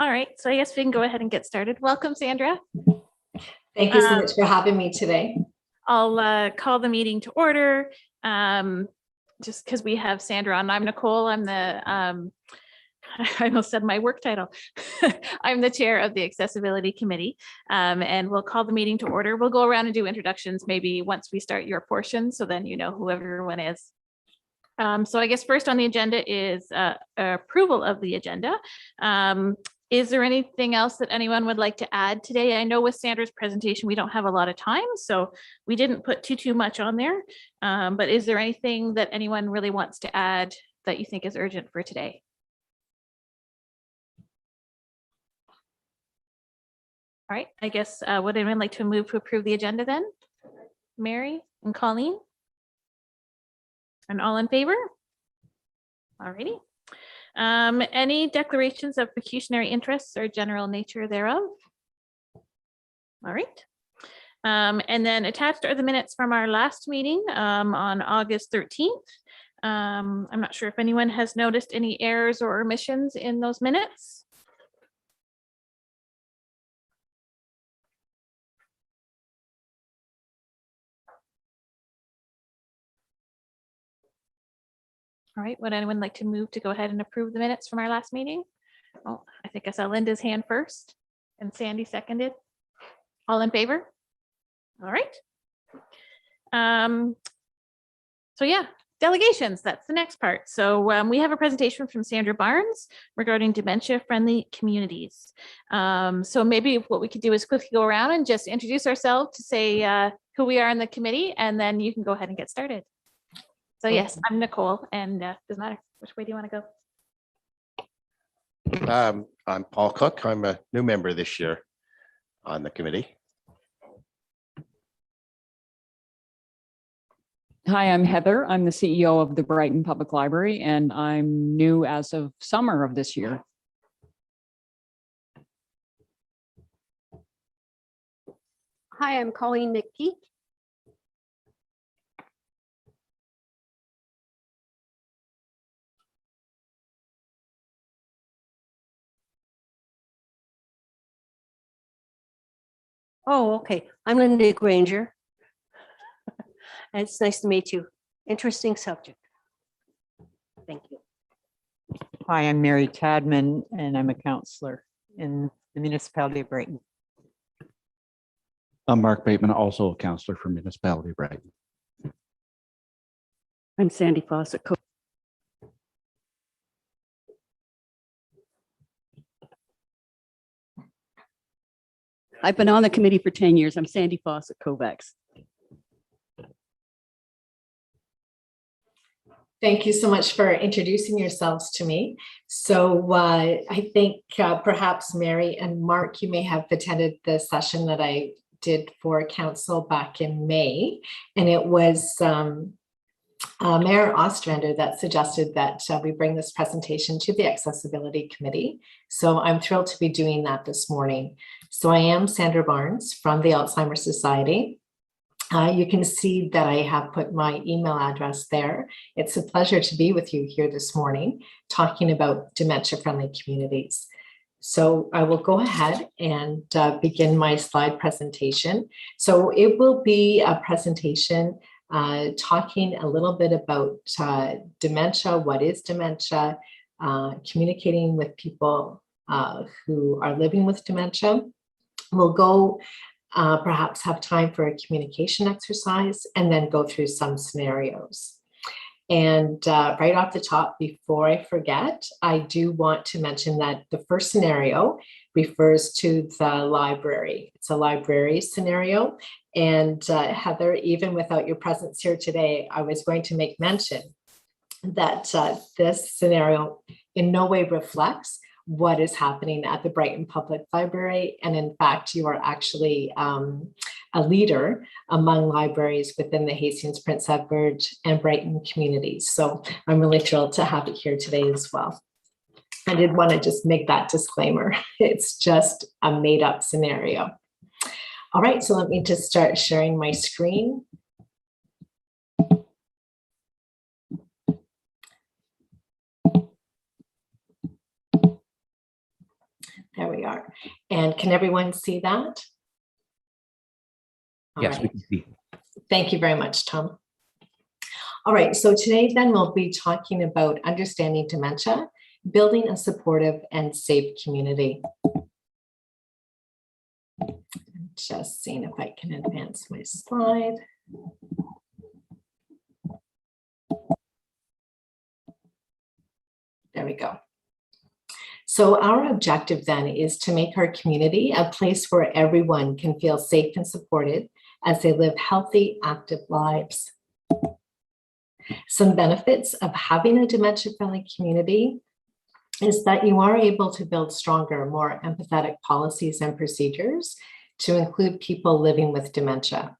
All right, so I guess we can go ahead and get started. Welcome, Sandra. Thank you so much for having me today. I'll call the meeting to order. Just because we have Sandra on. I'm Nicole. I'm the, I almost said my work title. I'm the chair of the Accessibility Committee, and we'll call the meeting to order. We'll go around and do introductions maybe once we start your portion, so then you know who everyone is. So I guess first on the agenda is approval of the agenda. Is there anything else that anyone would like to add today? I know with Sandra's presentation, we don't have a lot of time, so we didn't put too much on there. But is there anything that anyone really wants to add that you think is urgent for today? All right, I guess would anyone like to move to approve the agenda then? Mary and Colleen? And all in favor? All righty. Any declarations of pecuniary interests or general nature thereof? All right. And then attached are the minutes from our last meeting on August 13th. I'm not sure if anyone has noticed any errors or omissions in those minutes. All right, would anyone like to move to go ahead and approve the minutes from our last meeting? Oh, I think I saw Linda's hand first and Sandy seconded. All in favor? All right. So yeah, delegations, that's the next part. So we have a presentation from Sandra Barnes regarding Dementia Friendly Communities. So maybe what we could do is quickly go around and just introduce ourselves to say who we are in the committee, and then you can go ahead and get started. So yes, I'm Nicole, and doesn't matter which way do you want to go. I'm Paul Cook. I'm a new member this year on the committee. Hi, I'm Heather. I'm the CEO of the Brighton Public Library, and I'm new as of summer of this year. Hi, I'm Colleen McPhee. Oh, okay. I'm Linda Granger. And it's nice to meet you. Interesting subject. Thank you. Hi, I'm Mary Tadman, and I'm a counselor in the municipality of Brighton. I'm Mark Bateman, also a counselor for municipality of Brighton. I'm Sandy Fawcett. I've been on the committee for 10 years. I'm Sandy Fawcett Kovacs. Thank you so much for introducing yourselves to me. So I think perhaps Mary and Mark, you may have attended the session that I did for council back in May, and it was Mayor Ostrander that suggested that we bring this presentation to the Accessibility Committee. So I'm thrilled to be doing that this morning. So I am Sandra Barnes from the Alzheimer's Society. You can see that I have put my email address there. It's a pleasure to be with you here this morning, talking about dementia friendly communities. So I will go ahead and begin my slide presentation. So it will be a presentation talking a little bit about dementia, what is dementia, communicating with people who are living with dementia. We'll go perhaps have time for a communication exercise and then go through some scenarios. And right off the top, before I forget, I do want to mention that the first scenario refers to the library. It's a library scenario. And Heather, even without your presence here today, I was going to make mention that this scenario in no way reflects what is happening at the Brighton Public Library. And in fact, you are actually a leader among libraries within the Hastings, Prince Edward and Brighton communities. So I'm really thrilled to have it here today as well. I did want to just make that disclaimer. It's just a made up scenario. All right, so let me just start sharing my screen. There we are. And can everyone see that? All Yes, we right. can see. Thank you very much, Tom. All right, so today then we'll be talking about understanding dementia, building a supportive and safe community. Just seeing if I can advance my slide. There we go. So our objective then is to make our community a place where everyone can feel safe and supported as they live healthy, active lives. Some benefits of having a dementia-friendly community is that you are able to build stronger, more empathetic policies and procedures to include people living with dementia.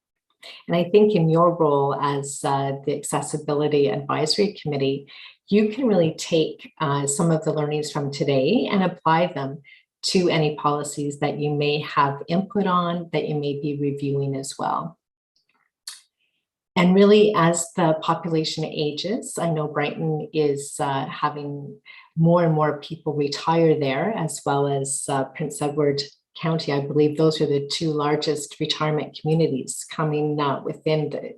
And I think in your role as the Accessibility Advisory Committee, you can really take some of the learnings from today and apply them to any policies that you may have input on, that you may be reviewing as well. And really, as the population ages, I know Brighton is having more and more people retire there, as well as Prince Edward County. I believe those are the two largest retirement communities coming within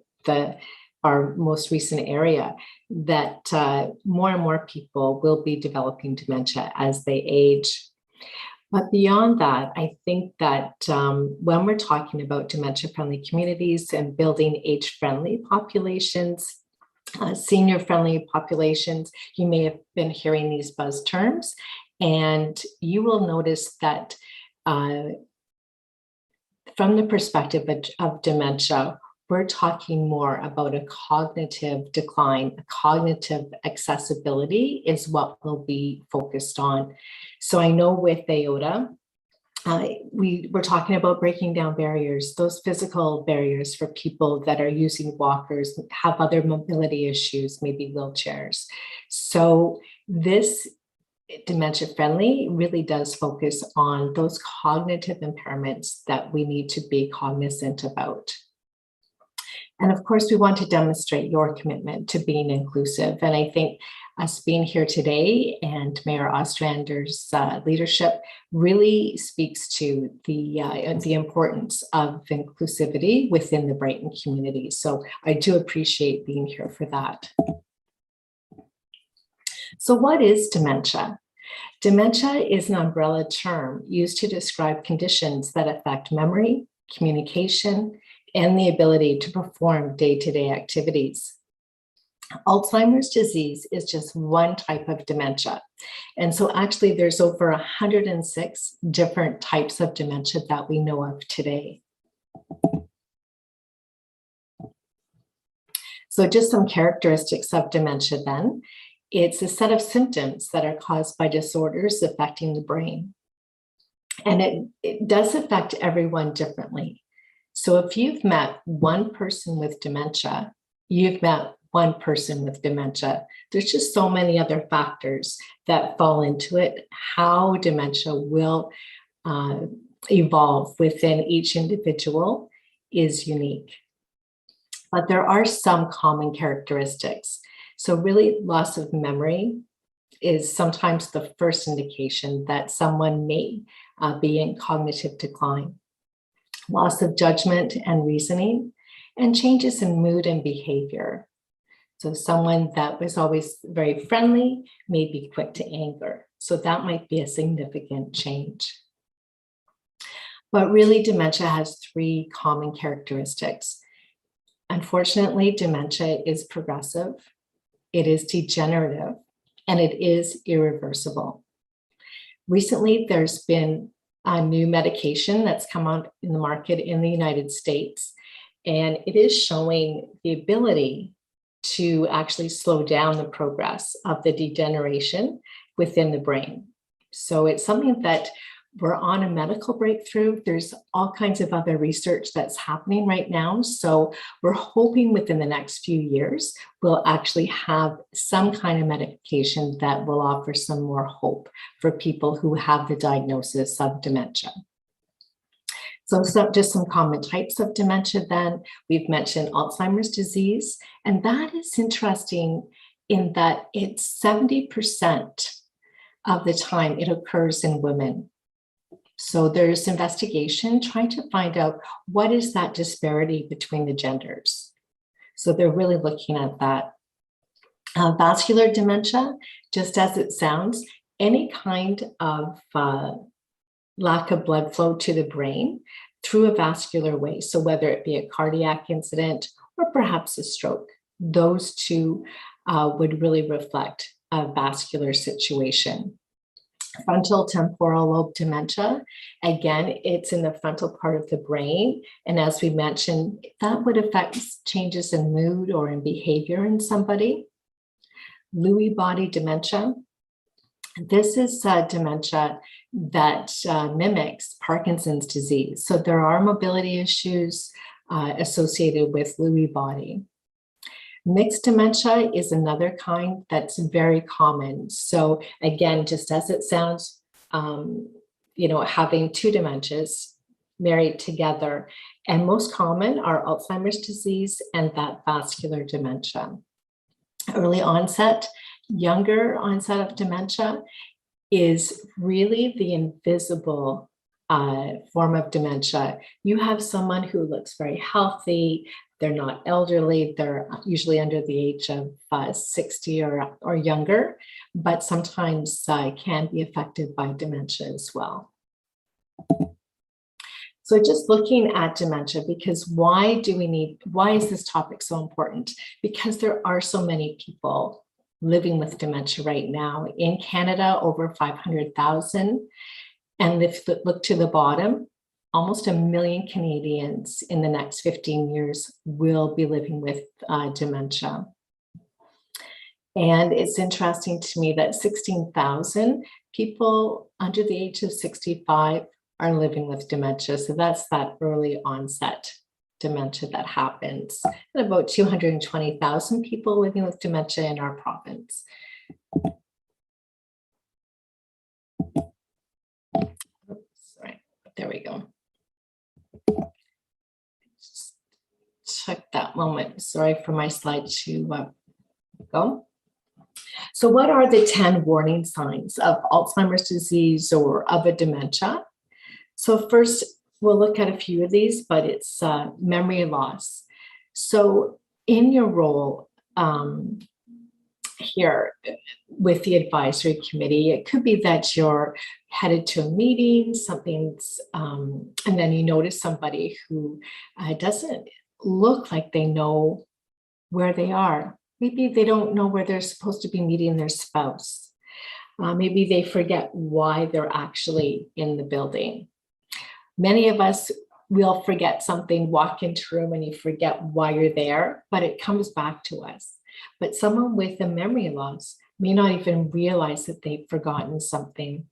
our most recent area, that more and more people will be developing dementia as they age. But beyond that, I think that when we're talking about dementia-friendly communities and building age-friendly populations, senior-friendly populations, you may have been hearing these buzz terms, and you will notice that from the perspective of dementia, we're talking more about a cognitive decline. Cognitive accessibility is what we'll be focused on. So I know with AOTA, we're talking about breaking down barriers, those physical barriers for people that are using walkers, have other mobility issues, maybe wheelchairs. So this dementia friendly really does focus on those cognitive impairments that we need to be cognizant about. And of course, we want to demonstrate your commitment to being inclusive. And I think us being here today and Mayor Ostrander's leadership really speaks to the importance of inclusivity within the Brighton community. So I do appreciate being here for that. So what is dementia? Dementia is an umbrella term used to describe conditions that affect memory, communication, and the ability to perform day-to-day activities. Alzheimer's disease is just one type of dementia. And so actually there's over 106 different types of dementia that we know of today. So just some characteristics of dementia then. It's a set of symptoms that are caused by disorders affecting the brain. And it does affect everyone differently. So if you've met one person with dementia, you've met one person with dementia. There's just so many other factors that fall into it, how dementia will evolve within each individual is unique. But there are some common characteristics. So really, loss of memory is sometimes the first indication that someone may be in cognitive decline. Loss of judgment and reasoning, and changes in mood and behavior. So someone that was always very friendly may be quick to anger. So that might be a significant change. But really, dementia has three common characteristics. Unfortunately, dementia is progressive, it is degenerative, and it is irreversible. Recently, there's been a new medication that's come out in the market in the United States, and it is showing the ability to actually slow down the progress of the degeneration within the brain. So it's something that we're on a medical breakthrough. There's all kinds of other research that's happening right now. So we're hoping within the next few years, we'll actually have some kind of medication that will offer some more hope for people who have the diagnosis of dementia. So just some common types of dementia then. We've mentioned Alzheimer's disease, and that is interesting in that it's 70% of the time it occurs in women. So there's investigation trying to find out what is that disparity between the genders. So they're really looking at that. Vascular dementia, just as it sounds, any kind of lack of blood flow to the brain through a vascular way. So whether it be a cardiac incident or perhaps a stroke, those two would really reflect a vascular situation. Frontal temporal lobe dementia, again, it's in the frontal part of the brain. And as we mentioned, that would affect changes in mood or in behavior in somebody. Lewy body dementia. This is dementia that mimics Parkinson's disease. So there are mobility issues associated with Lewy body. Mixed dementia is another kind that's very common. So again, just as it sounds, having two dementias married together, and most common are Alzheimer's disease and that vascular dementia. Early onset, younger onset of dementia is really the invisible form of dementia. You have someone who looks very healthy, they're not elderly, they're usually under the age of 60 or younger, but sometimes can be affected by dementia as well. So just looking at dementia, because why is this topic so important? Because there are so many people living with dementia right now. In Canada, over 500,000. And if you look to the bottom, almost 1 million Canadians in the next 15 years will be living with dementia. And it's interesting to me that 16,000 people under the age of 65 are living with dementia. So that's that early onset dementia that happens. And about 220,000 people living with dementia in our province. Oops, right, there we go. Just check that moment. Sorry for my slide to go. So what are the 10 warning signs of Alzheimer's disease or of a dementia? So first, we'll look at a few of these, but it's memory loss. So in your role here with the advisory committee, it could be that you're headed to a meeting, and then you notice somebody who doesn't look like they know where they are. Maybe they don't know where they're supposed to be meeting their spouse. Maybe they forget why they're actually in the building. Many of us will forget something, walk into a room and you forget why you're there, but it comes back to us. But someone with a memory loss may not even realize that they've forgotten something.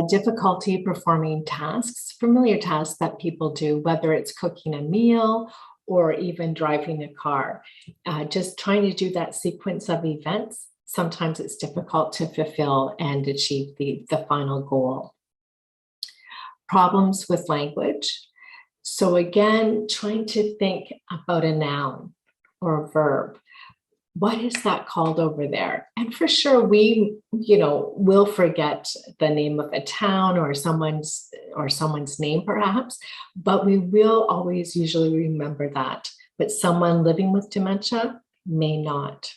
Difficulty performing tasks, familiar tasks that people do, whether it's cooking a meal or even driving a car. Just trying to do that sequence of events, sometimes it's difficult to fulfill and achieve the final goal. Problems with language. So again, trying to think about a noun or a verb. What is that called over there? And for sure, we, will forget the name of a town or someone's name perhaps, but we will always usually remember that. But someone living with dementia may not.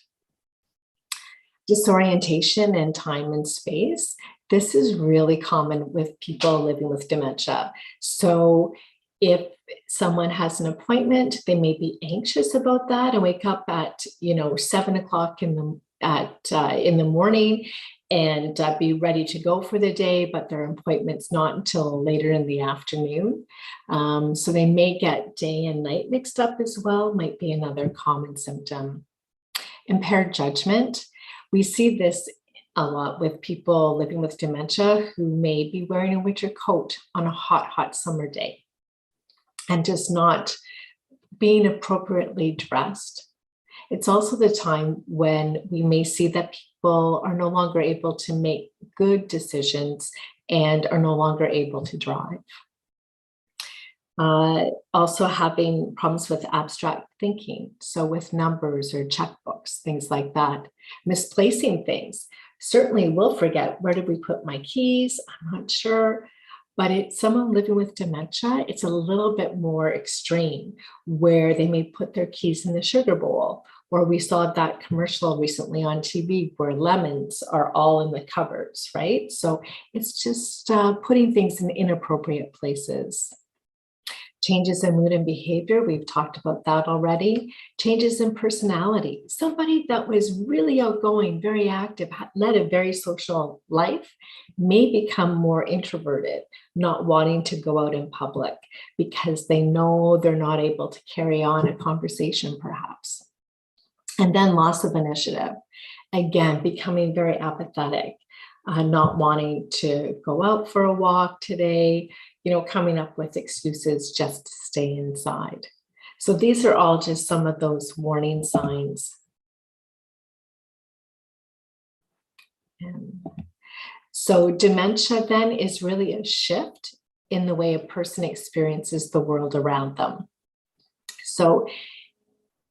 Disorientation in time and space. This is really common with people living with dementia. So if someone has an appointment, they may be anxious about that and wake up at 7 o'clock in the morning and be ready to go for the day, but their appointment's not until later in the afternoon. So they may get day and night mixed up as well, might be another common symptom. Impaired judgment. We see this a lot with people living with dementia who may be wearing a winter coat on a hot summer day and just not being appropriately dressed. It's also the time when we may see that people are no longer able to make good decisions and are no longer able to drive. Also having problems with abstract thinking. So with numbers or checkbooks, things like that. Misplacing things. certainly will forget, where did we put my keys? I'm not sure. But it's someone living with dementia, it's a little bit more extreme, where they may put their keys in the sugar bowl, or we saw that commercial recently on TV where lemons are all in the cupboards, right? So it's just putting things in inappropriate places. Changes in mood and behavior, we've talked about that already. Changes in personality, somebody that was really outgoing, very active, led a very social life, may become more introverted, not wanting to go out in public because they know they're not able to carry on a conversation perhaps. And then loss of initiative, again, becoming very apathetic, not wanting to go out for a walk today, coming up with excuses just to stay inside. So these are all just some of those warning signs. So dementia then is really a shift in the way a person experiences the world around them. So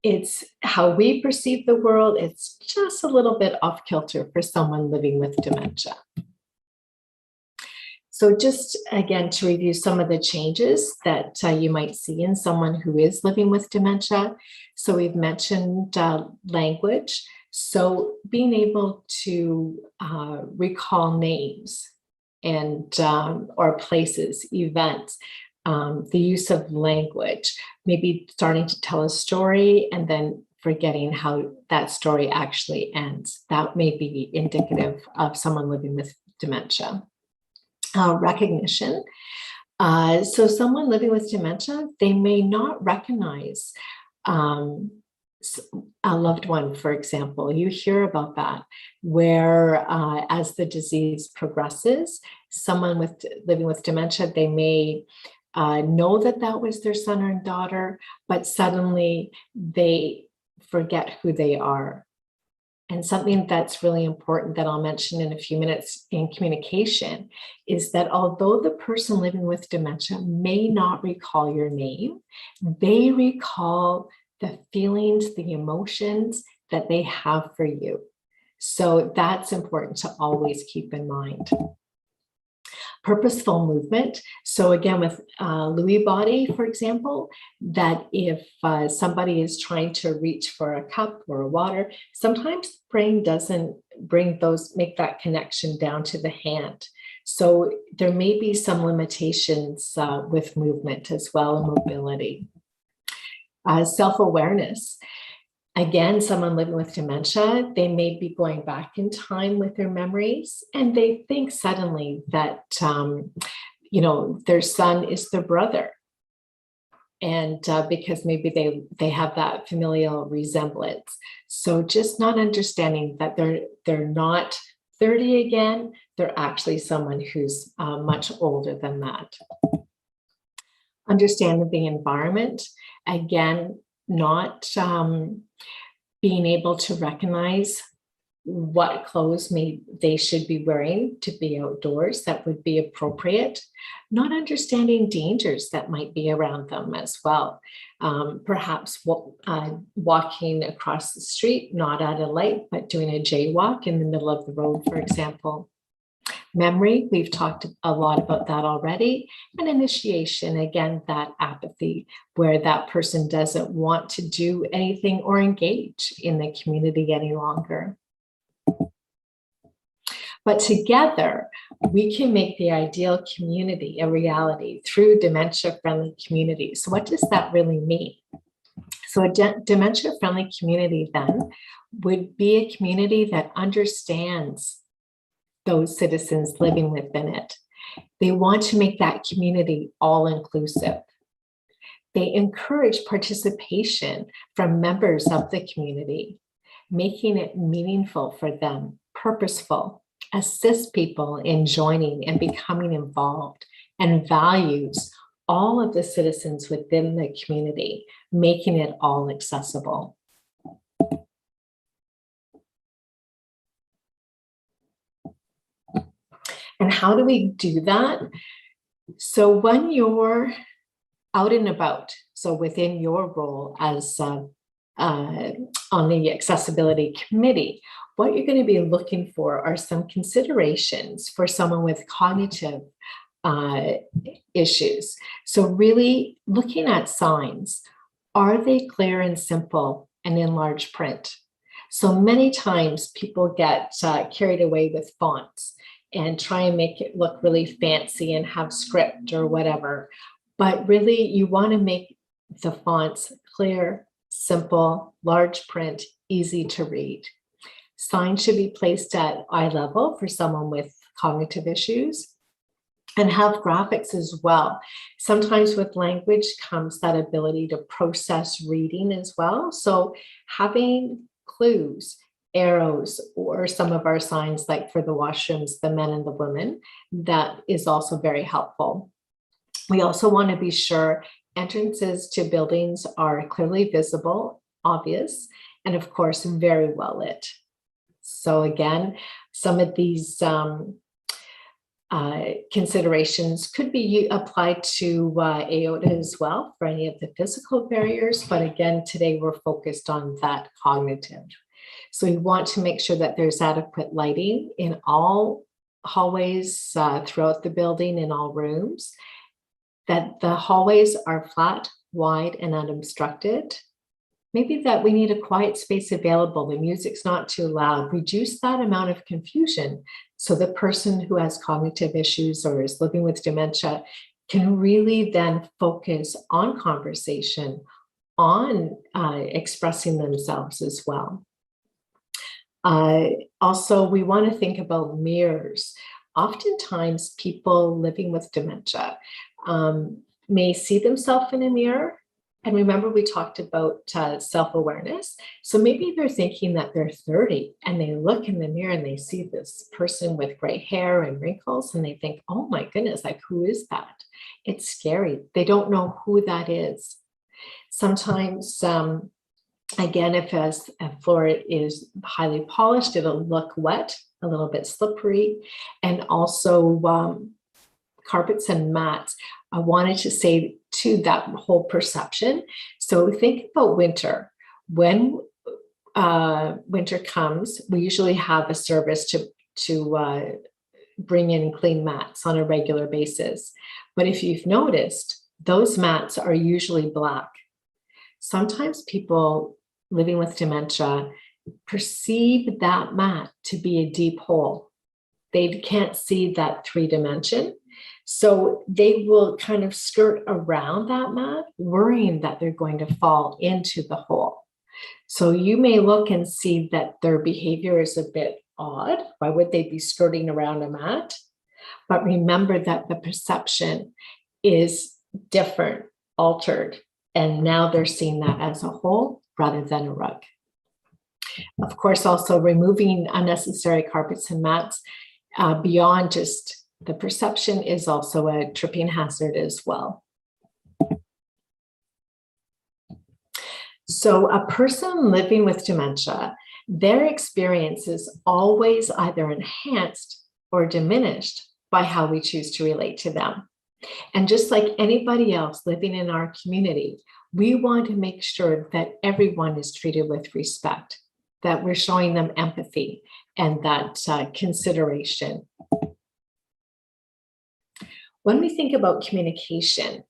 it's how we perceive the world. It's just a little bit off kilter for someone living with dementia. So just again, to review some of the changes that you might see in someone who is living with dementia. So we've mentioned language. So being able to recall names and or places, events, the use of language, maybe starting to tell a story and then forgetting how that story actually ends. That may be indicative of someone living with dementia. Recognition. So someone living with dementia, they may not recognize a loved one, for example. You hear about that, where as the disease progresses, someone living with dementia, they may know that that was their son or daughter, but suddenly they forget who they are. And something that's really important that I'll mention in a few minutes in communication is that although the person living with dementia may not recall your name, they recall the feelings, the emotions that they have for you. So that's important to always keep in mind. Purposeful movement. So again, with Lewy body, for example, that if somebody is trying to reach for a cup or a water, sometimes the brain doesn't make that connection down to the hand. So there may be some limitations with movement as well, and mobility. Self-awareness. Again, someone living with dementia, they may be going back in time with their memories, and they think suddenly that, their son is their brother. And because maybe they have that familial resemblance. So just not understanding that they're not 30 again, they're actually someone who's much older than that. Understanding the environment, again, not being able to recognize what clothes they should be wearing to be outdoors that would be appropriate, not understanding dangers that might be around them as well. Perhaps walking across the street, not at a light, but doing a jaywalk in the middle of the road, for example. Memory, we've talked a lot about that already. And initiation, again, that apathy, where that person doesn't want to do anything or engage in the community any longer. But together, we can make the ideal community a reality through dementia-friendly communities. So what does that really mean? So a dementia-friendly community then would be a community that understands those citizens living within it. They want to make that community all-inclusive. They encourage participation from members of the community, making it meaningful for them, purposeful, assist people in joining and becoming involved, and values all of the citizens within the community, making it all accessible. And how do we do that? So when you're out and about, so within your role as on the accessibility committee, what you're going to be looking for are some considerations for someone with cognitive issues. So really looking at signs, are they clear and simple and in large print? So many times people get carried away with fonts and try and make it look really fancy and have script or whatever. But really you want to make the fonts clear, simple, large print, easy to read. Signs should be placed at eye level for someone with cognitive issues, and have graphics as well. Sometimes with language comes that ability to process reading as well. So having clues, arrows, or some of our signs like for the washrooms, the men and the women, that is also very helpful. We also want to be sure entrances to buildings are clearly visible, obvious, and of course, very well lit. So again, some of these considerations could be applied to AOTA as well for any of the physical barriers. But again, today we're focused on that cognitive. So we want to make sure that there's adequate lighting in all hallways throughout the building, in all rooms, that the hallways are flat, wide, and unobstructed. Maybe that we need a quiet space available, the music's not too loud, reduce that amount of confusion so the person who has cognitive issues or is living with dementia can really then focus on conversation, on expressing themselves as well. Also, we want to think about mirrors. Oftentimes people living with dementia may see themselves in a mirror. And remember, we talked about self-awareness. So maybe they're thinking that they're 30 and they look in the mirror and they see this person with gray hair and wrinkles and they think, oh my goodness, like, who is that? It's scary. They don't know who that is. Sometimes, again, if a floor is highly polished, it'll look wet, a little bit slippery, and also carpets and mats. I wanted to say to that whole perception. So think about winter. When winter comes, we usually have a service to bring in clean mats on a regular basis. But if you've noticed, those mats are usually black. Sometimes people living with dementia perceive that mat to be a deep hole. They can't see that 3-dimension. So they will kind of skirt around that mat, worrying that they're going to fall into the hole. So you may look and see that their behavior is a bit odd. Why would they be skirting around a mat? But remember that the perception is different, altered, and now they're seeing that as a hole rather than a rug. Of course, also removing unnecessary carpets and mats beyond just the perception is also a tripping hazard as well. So a person living with dementia, their experience is always either enhanced or diminished by how we choose to relate to them. And just like anybody else living in our community, we want to make sure that everyone is treated with respect, that we're showing them empathy and that consideration. When we think about communication,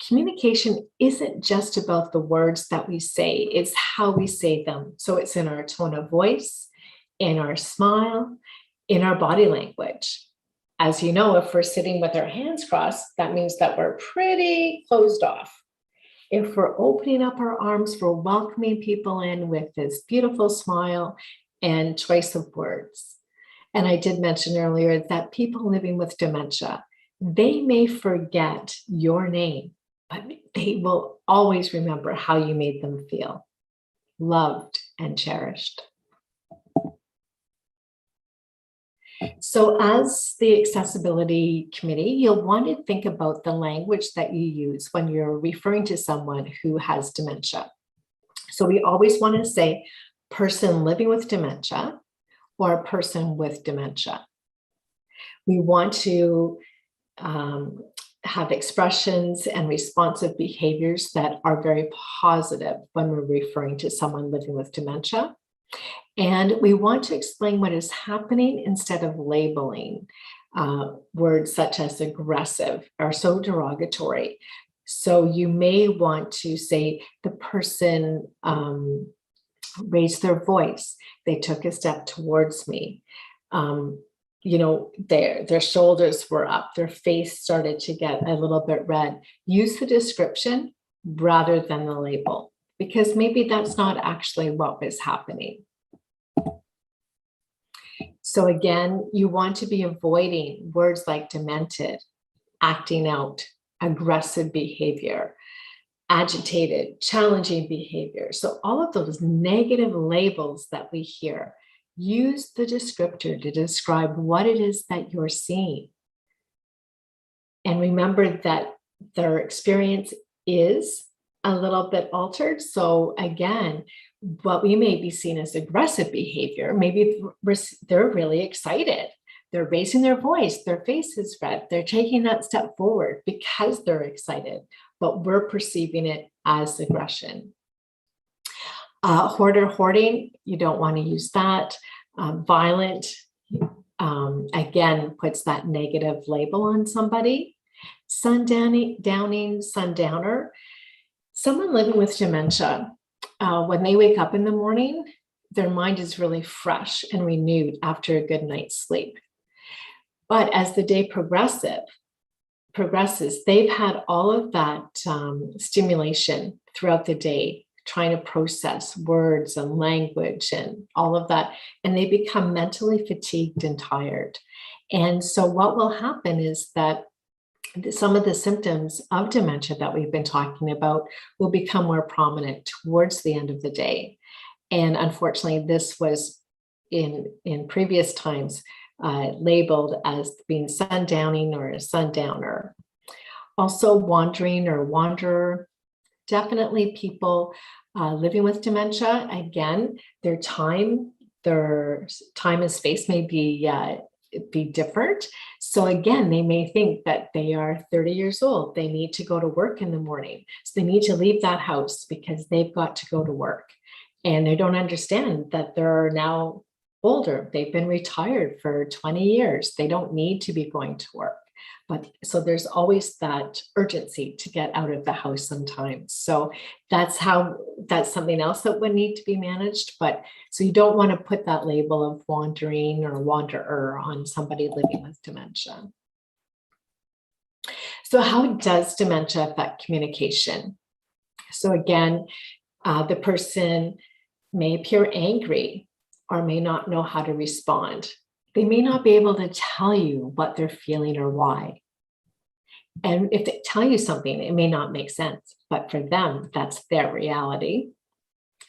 communication isn't just about the words that we say, it's how we say them. So it's in our tone of voice, in our smile, in our body language. As you know, if we're sitting with our hands crossed, that means that we're pretty closed off. If we're opening up our arms, we're welcoming people in with this beautiful smile and choice of words. And I did mention earlier that people living with dementia, they may forget your name, but they will always remember how you made them feel loved and cherished. So as the accessibility committee, you'll want to think about the language that you use when you're referring to someone who has dementia. So we always want to say person living with dementia or a person with dementia. We want to have expressions and responsive behaviors that are very positive when we're referring to someone living with dementia. And we want to explain what is happening instead of labeling. Words such as aggressive are so derogatory. So you may want to say the person raised their voice, they took a step towards me. You know, their shoulders were up, their face started to get a little bit red. Use the description rather than the label, because maybe that's not actually what was happening. So again, you want to be avoiding words like demented, acting out, aggressive behavior, agitated, challenging behavior. So all of those negative labels that we hear, use the descriptor to describe what it is that you're seeing. And remember that their experience is a little bit altered. So again, what we may be seen as aggressive behavior, maybe they're really excited. They're raising their voice, their face is red, they're taking that step forward because they're excited, but we're perceiving it as aggression. Hoarding, you don't want to use that. Violent, again, puts that negative label on somebody. Sundowning, sundowner. Someone living with dementia, when they wake up in the morning, their mind is really fresh and renewed after a good night's sleep. But as the day progresses, they've had all of that stimulation throughout the day, trying to process words and language and all of that, and they become mentally fatigued and tired. And so what will happen is that some of the symptoms of dementia that we've been talking about will become more prominent towards the end of the day. And unfortunately, this was in previous times labeled as being sundowning or a sundowner. Also wandering or wanderer, definitely people living with dementia. Again, their time and space may be different. So again, they may think that they are 30 years old. They need to go to work in the morning. So they need to leave that house because they've got to go to work. And they don't understand that they're now older. They've been retired for 20 years. They don't need to be going to work. But so there's always that urgency to get out of the house sometimes. So that's something else that would need to be managed. But so you don't want to put that label of wandering or wanderer on somebody living with dementia. So how does dementia affect communication? So again, the person may appear angry or may not know how to respond. They may not be able to tell you what they're feeling or why. And if they tell you something, it may not make sense, but for them, that's their reality.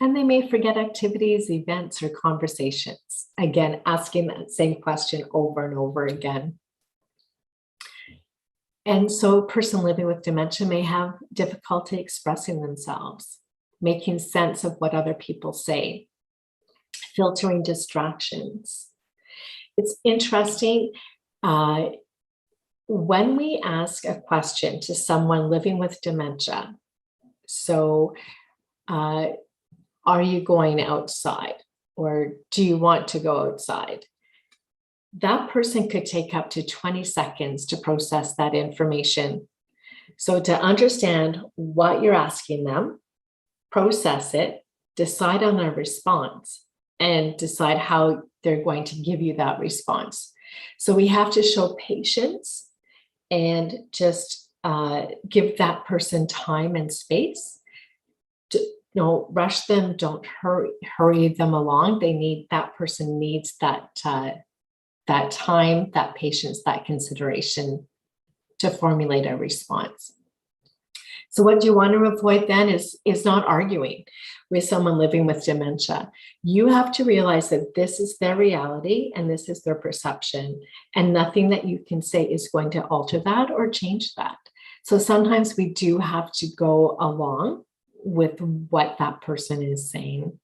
And they may forget activities, events, or conversations. Again, asking that same question over and over again. And so a person living with dementia may have difficulty expressing themselves, making sense of what other people say, filtering distractions. It's interesting, when we ask a question to someone living with dementia, so are you going outside, or do you want to go outside? That person could take up to 20 seconds to process that information. So to understand what you're asking them, process it, decide on a response, and decide how they're going to give you that response. So we have to show patience and just give that person time and space. Don't rush them, don't hurry them along. That person needs that time, that patience, that consideration to formulate a response. So what you want to avoid then is not arguing with someone living with dementia. You have to realize that this is their reality and this is their perception, and nothing that you can say is going to alter that or change that. So sometimes we do have to go along with what that person is saying.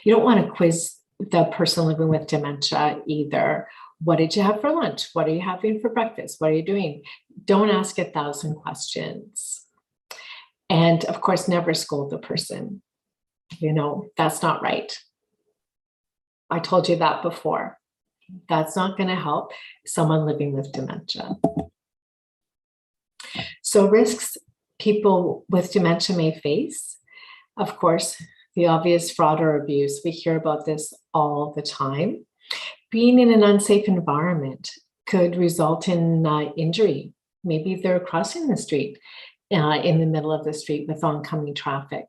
You don't want to quiz the person living with dementia either. What did you have for lunch? What are you having for breakfast? What are you doing? Don't ask 1,000 questions. And of course, never scold the person. You know, that's not right. I told you that before. That's not going to help someone living with dementia. So risks people with dementia may face, of course, the obvious fraud or abuse. We hear about this all the time. Being in an unsafe environment could result in injury. Maybe they're crossing the street in the middle of the street with oncoming traffic,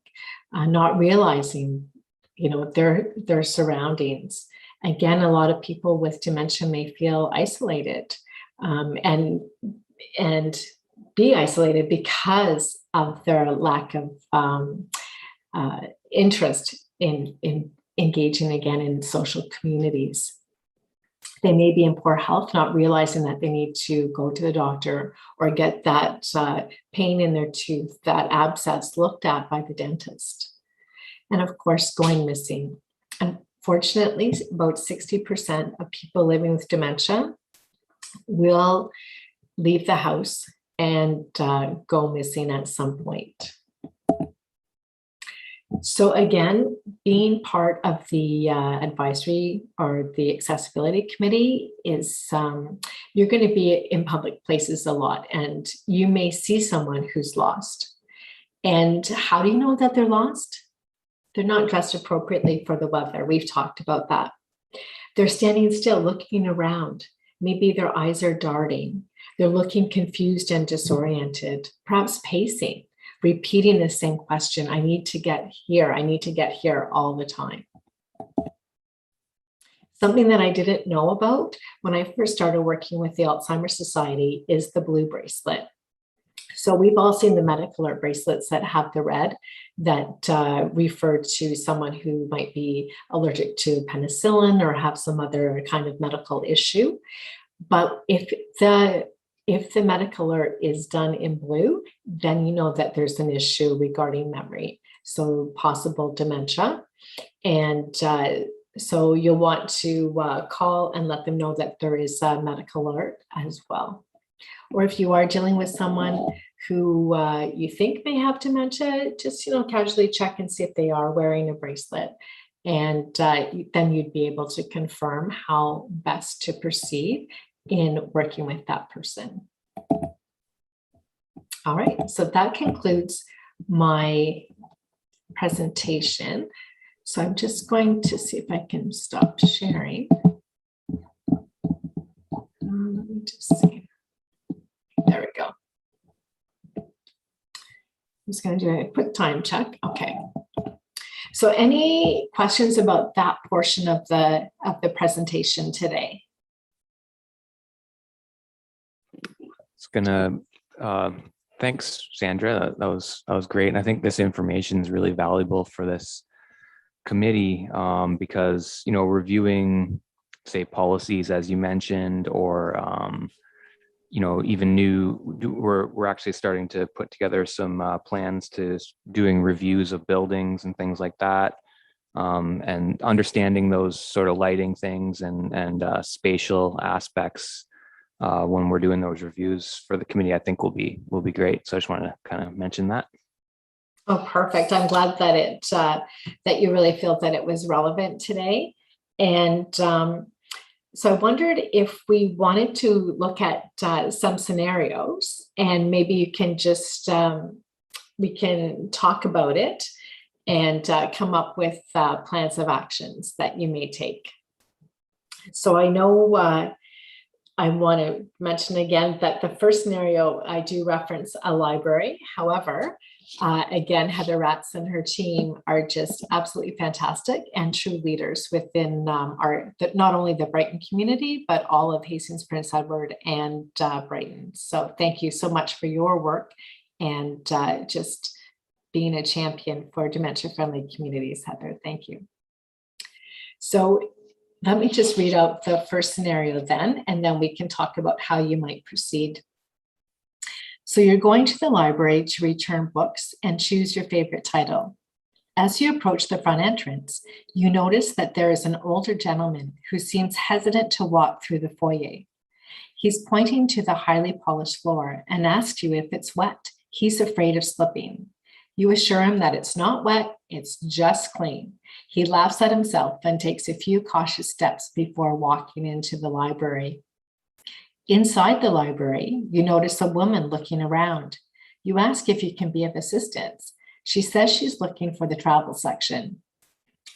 not realizing, you know, their surroundings. Again, a lot of people with dementia may feel isolated and be isolated because of their lack of interest in engaging again in social communities. They may be in poor health, not realizing that they need to go to the doctor or get that pain in their tooth, that abscess looked at by the dentist. And of course, going missing. Unfortunately, about 60% of people living with dementia will leave the house and go missing at some point. So again, being part of the advisory or the accessibility committee is you're going to be in public places a lot, and you may see someone who's lost. And how do you know that they're lost? They're not dressed appropriately for the weather. We've talked about that. They're standing still, looking around. Maybe their eyes are darting. They're looking confused and disoriented, perhaps pacing, repeating the same question. I need to get here. I need to get here all the time. Something that I didn't know about when I first started working with the Alzheimer's Society is the blue bracelet. So we've all seen the medical alert bracelets that have the red that refer to someone who might be allergic to penicillin or have some other kind of medical issue. But if the medical alert is done in blue, then you know that there's an issue regarding memory, so possible dementia. And so you'll want to call and let them know that there is a medical alert as well. Or if you are dealing with someone who you think may have dementia, just casually check and see if they are wearing a bracelet. And then you'd be able to confirm how best to proceed in working with that person. All right, so that concludes my presentation. So I'm just going to see if I can stop sharing. Let me just see. There we go. I'm just going to do a quick time check. Okay. So any questions about that portion of the presentation today? It's gonna thanks, Sandra. That was great. And I think this information is really valuable for this committee because reviewing, say, policies as you mentioned, or even we're actually starting to put together some plans to doing reviews of buildings and things like that, and understanding those sort of lighting things and spatial aspects when we're doing those reviews for the committee, I think will be great. So I just want to kind of mention that. Oh, perfect. I'm glad that that you really feel that it was relevant today. And so I wondered if we wanted to look at some scenarios, and maybe you can just, we can talk about it and come up with plans of actions that you may take. So I know I want to mention again that the first scenario, I do reference a library. However, again, Heather Ratz and her team are just absolutely fantastic and true leaders within not only the Brighton community, but all of Hastings, Prince Edward and Brighton. So thank you so much for your work and just being a champion for dementia-friendly communities, Heather. Thank you. So let me just read out the first scenario then, and then we can talk about how you might proceed. So you're going to the library to return books and choose your favorite title. As you approach the front entrance, you notice that there is an older gentleman who seems hesitant to walk through the foyer. He's pointing to the highly polished floor and asks you if it's wet. He's afraid of slipping. You assure him that it's not wet, it's just clean. He laughs at himself and takes a few cautious steps before walking into the library. Inside the library, you notice a woman looking around. You ask if you can be of assistance. She says she's looking for the travel section.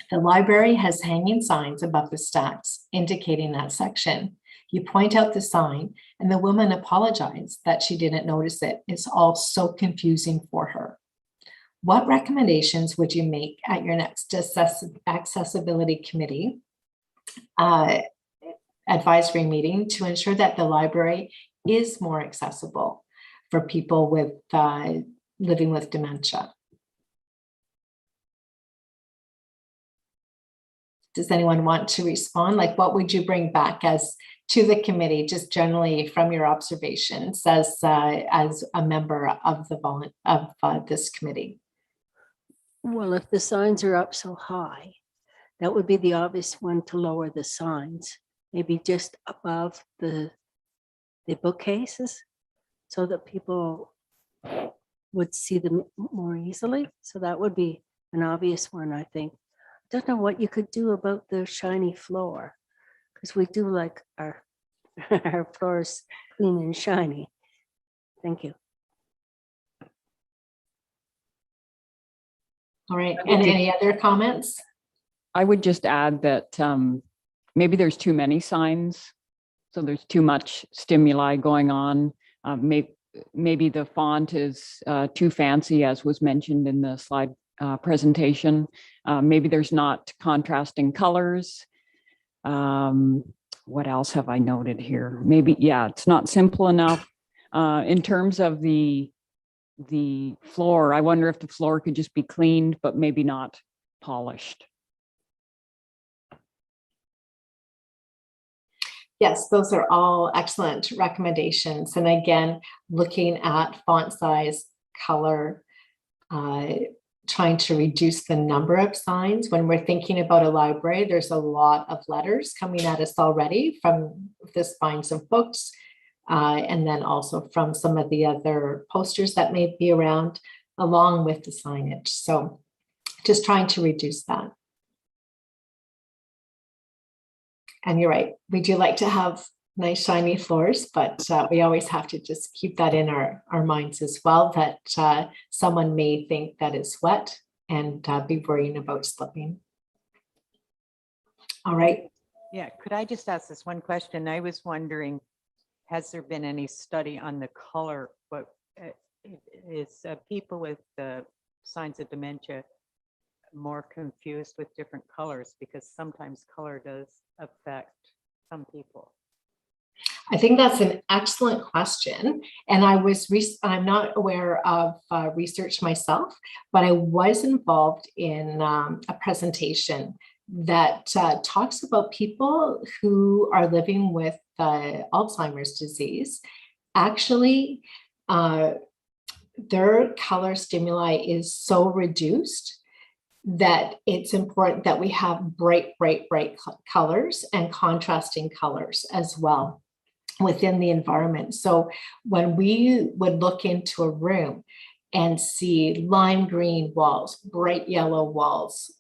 The library has hanging signs above the stacks indicating that section. You point out the sign and the woman apologizes that she didn't notice it. It's all so confusing for her. What recommendations would you make at your next accessibility committee advisory meeting to ensure that the library is more accessible for people with living with dementia? Does anyone want to respond? Like, what would you bring back as to the committee, just generally from your observations as a member of this committee? Well, if the signs are up so high, that would be the obvious one to lower the signs, maybe just above the bookcases so that people would see them more easily. So that would be an obvious one, I think. I don't know what you could do about the shiny floor, because we do like our, our floors clean and shiny. Thank you. All right, and any other comments? I would just add that maybe there's too many signs. So there's too much stimuli going on. Maybe the font is too fancy, as was mentioned in the slide presentation. Maybe there's not contrasting colors. What else have I noted here? Maybe, yeah, it's not simple enough. In terms of the floor, I wonder if the floor could just be cleaned, but maybe not polished. Yes, those are all excellent recommendations. And again, looking at font size, color, trying to reduce the number of signs. When we're thinking about a library, there's a lot of letters coming at us already from the spines of books, and then also from some of the other posters that may be around, along with the signage. So just trying to reduce that. And you're right, we do like to have nice shiny floors, but we always have to just keep that in our minds as well, that someone may think that it's wet and be worrying about slipping. All right. Yeah, could I just ask this one question? I was wondering, has there been any study on the color? But is people with signs of dementia more confused with different colors? Because sometimes color does affect some people. I think that's an excellent question. And I'm not aware of research myself, but I was involved in a presentation that talks about people who are living with Alzheimer's disease. Actually, their color stimuli is so reduced that it's important that we have bright colors and contrasting colors as well within the environment. So when we would look into a room and see lime green walls, bright yellow walls,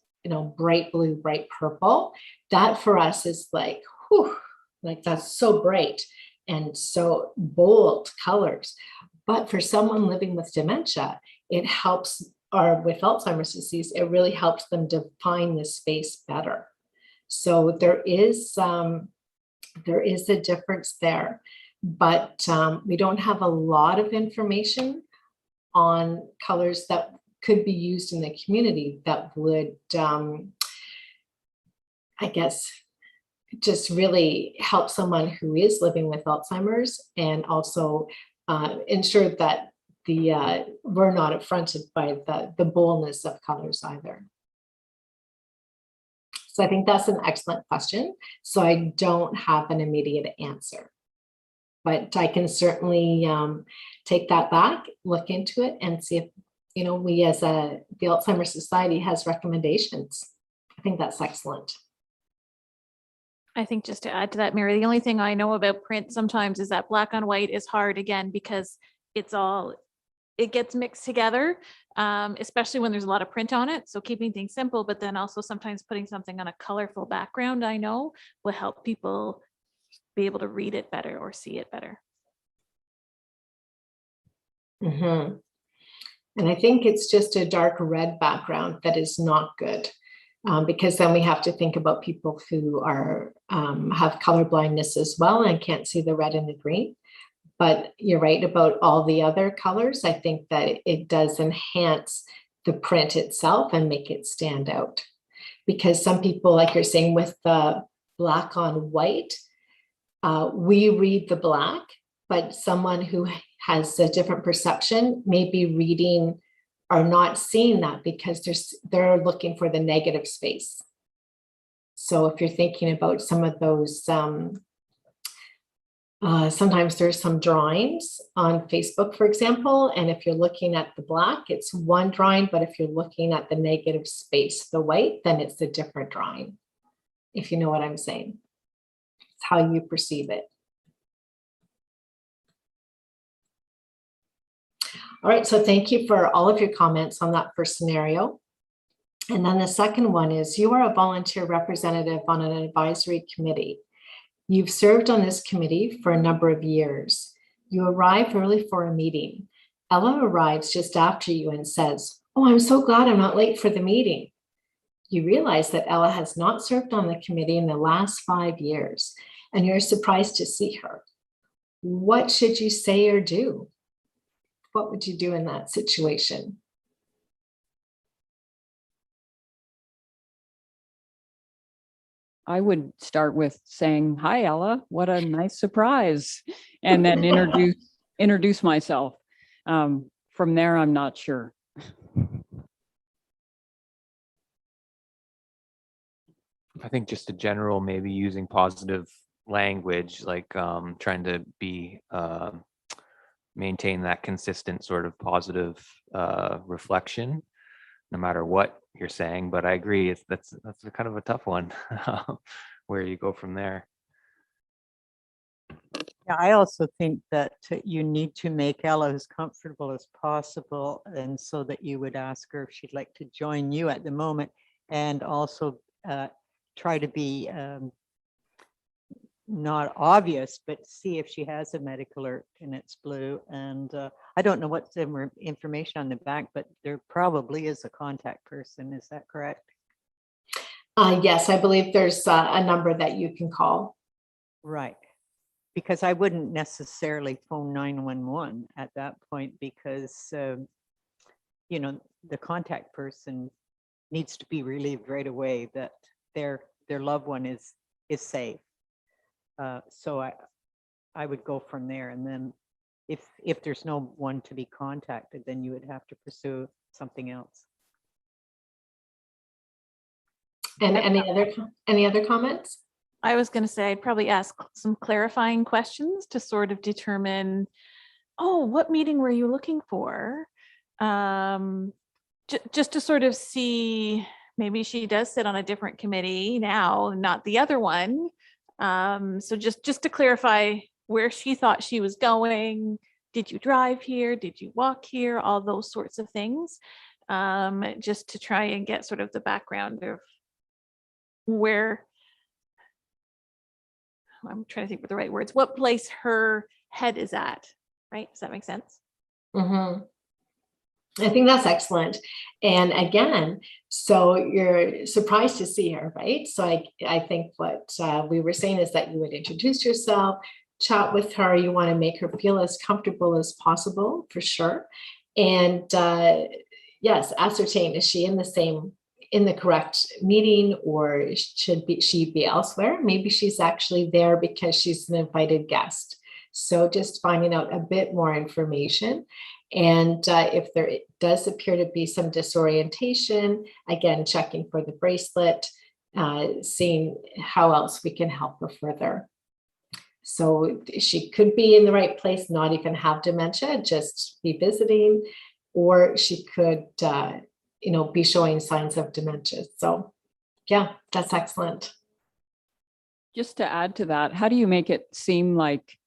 bright blue, bright purple, that for us is like, whew, like that's so bright and so bold colors. But for someone living with dementia, it helps, or with Alzheimer's disease, it really helps them define the space better. So there is a difference there, but we don't have a lot of information on colors that could be used in the community that would, I guess, just really help someone who is living with Alzheimer's, and also ensure that we're not affronted by the boldness of colors either. So I think that's an excellent question. So I don't have an immediate answer, but I can certainly take that back, look into it, and see if we as the Alzheimer's Society has recommendations. I think that's excellent. I think just to add to that, Mary, the only thing I know about print sometimes is that black on white is hard again, because it gets mixed together, especially when there's a lot of print on it. So keeping things simple, but then also sometimes putting something on a colorful background, I know will help people be able to read it better or see it better. Mhm. And I think it's just a dark red background that is not good. Because then we have to think about people who are have color blindness as well and can't see the red and the green. But you're right about all the other colors. I think that it does enhance the print itself and make it stand out. Because some people, like you're saying, with the black on white, we read the black, but someone who has a different perception may be reading are not seeing that because they're looking for the negative space. So if you're thinking about some of those, sometimes there's some drawings on Facebook, for example, and if you're looking at the black, it's one drawing, but if you're looking at the negative space, the white, then it's a different drawing, if you know what I'm saying. It's how you perceive it. All right, so thank you for all of your comments on that first scenario. And then the second one is, you are a volunteer representative on an advisory committee. You've served on this committee for a number of years. You arrive early for a meeting. Ella arrives just after you and says, "Oh, I'm so glad I'm not late for the meeting." You realize that Ella has not served on the committee in the last 5 years, and you're surprised to see her. What should you say or do? What would you do in that situation? I would start with saying, "Hi, Ella, what a nice surprise," and then introduce myself. From there, I'm not sure. I think just a general, maybe using positive language, like trying to be maintain that consistent sort of positive reflection, no matter what you're saying. But I agree, that's a kind of a tough one, where you go from there. Yeah, I also think that you need to make Ella as comfortable as possible, and so that you would ask her if she'd like to join you at the moment, and also try to be not obvious, but see if she has a medical alert and it's blue. And I don't know what's the information on the back, but there probably is a contact person. Is that correct? Yes, I believe there's a number that you can call. Right. Because I wouldn't necessarily phone 911 at that point, because, you know, the contact person needs to be relieved right away that their loved one is safe. So I would go from there. And then if there's no one to be contacted, then you would have to pursue something else. And any other comments? I was going to say, I'd probably ask some clarifying questions to sort of determine, oh, what meeting were you looking for? Just to sort of see, maybe she does sit on a different committee now, not the other one. So just to clarify where she thought she was going. Did you drive here? Did you walk here? All those sorts of things. Just to try and get sort of the background of where, I'm trying to think of the right words, what place her head is at, right? Does that make sense? Mm-hmm. I think that's excellent. And again, so you're surprised to see her, right? So I think what we were saying is that you would introduce yourself, chat with her. You want to make her feel as comfortable as possible, for sure. And yes, ascertain, is she in the correct meeting, or should she be elsewhere? Maybe she's actually there because she's an invited guest. So just finding out a bit more information. And if there does appear to be some disorientation, again, checking for the bracelet, seeing how else we can help her further. So she could be in the right place, not even have dementia, just be visiting, or she could be showing signs of dementia. So yeah, that's excellent. Just to add to that, how do you make it seem like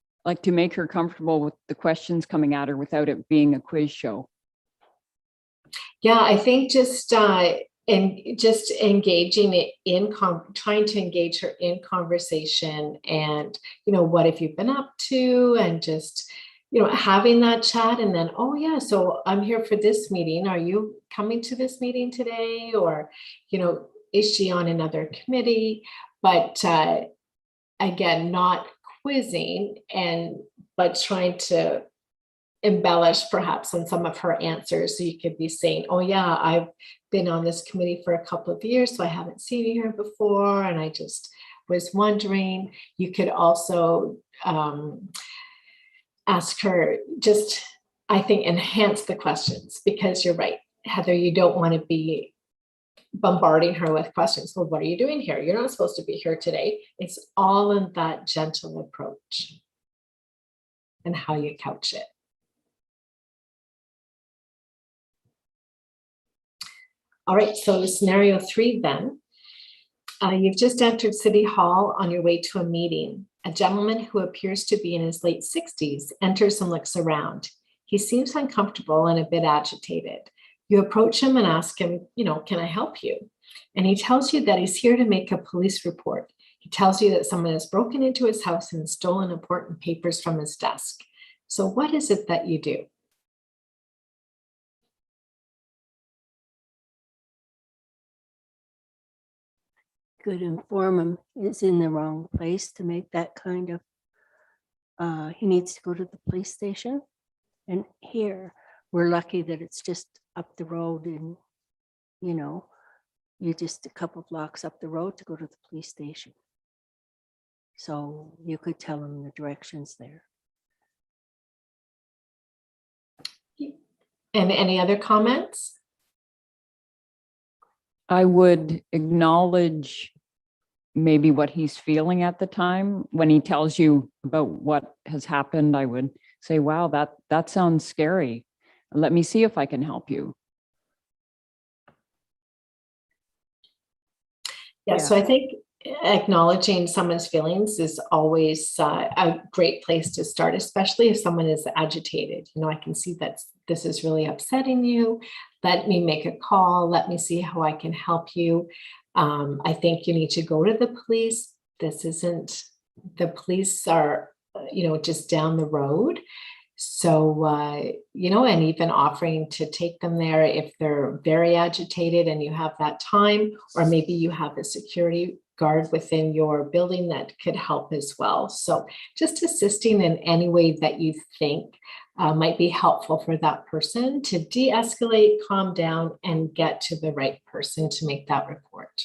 to make her comfortable with the questions coming at her without it being a quiz show? Yeah, I think just engaging it in trying to engage her in conversation, and what have you been up to, and just having that chat, and then, oh yeah, so I'm here for this meeting. Are you coming to this meeting today? Or is she on another committee? But again, not quizzing, but trying to embellish perhaps on some of her answers. So you could be saying, oh yeah, I've been on this committee for a couple of years, so I haven't seen you here before, and I just was wondering. You could also ask her, just, I think, enhance the questions, because you're right, Heather, you don't want to be bombarding her with questions. Well, what are you doing here? You're not supposed to be here today. It's all in that gentle approach and how you couch it. All right, so scenario 3 then. You've just entered City Hall on your way to a meeting. A gentleman who appears to be in his late 60s enters and looks around. He seems uncomfortable and a bit agitated. You approach him and ask him, can I help you? And he tells you that he's here to make a police report. He tells you that someone has broken into his house and stolen important papers from his desk. So what is it that you do? Could inform him is in the wrong place to make that kind of, he needs to go to the police station. And here, we're lucky that it's just up the road, and, you're just a couple blocks up the road to go to the police station. So you could tell him the directions there. And any other comments? I would acknowledge maybe what he's feeling at the time. When he tells you about what has happened, I would say, wow, that sounds scary. Let me see if I can help you. Yeah, so I think acknowledging someone's feelings is always a great place to start, especially if someone is agitated. I can see that this is really upsetting you. Let me make a call. Let me see how I can help you. I think you need to go to the police. The police are, just down the road. So, and even offering to take them there if they're very agitated and you have that time, or maybe you have a security guard within your building that could help as well. So just assisting in any way that you think might be helpful for that person to de-escalate, calm down, and get to the right person to make that report.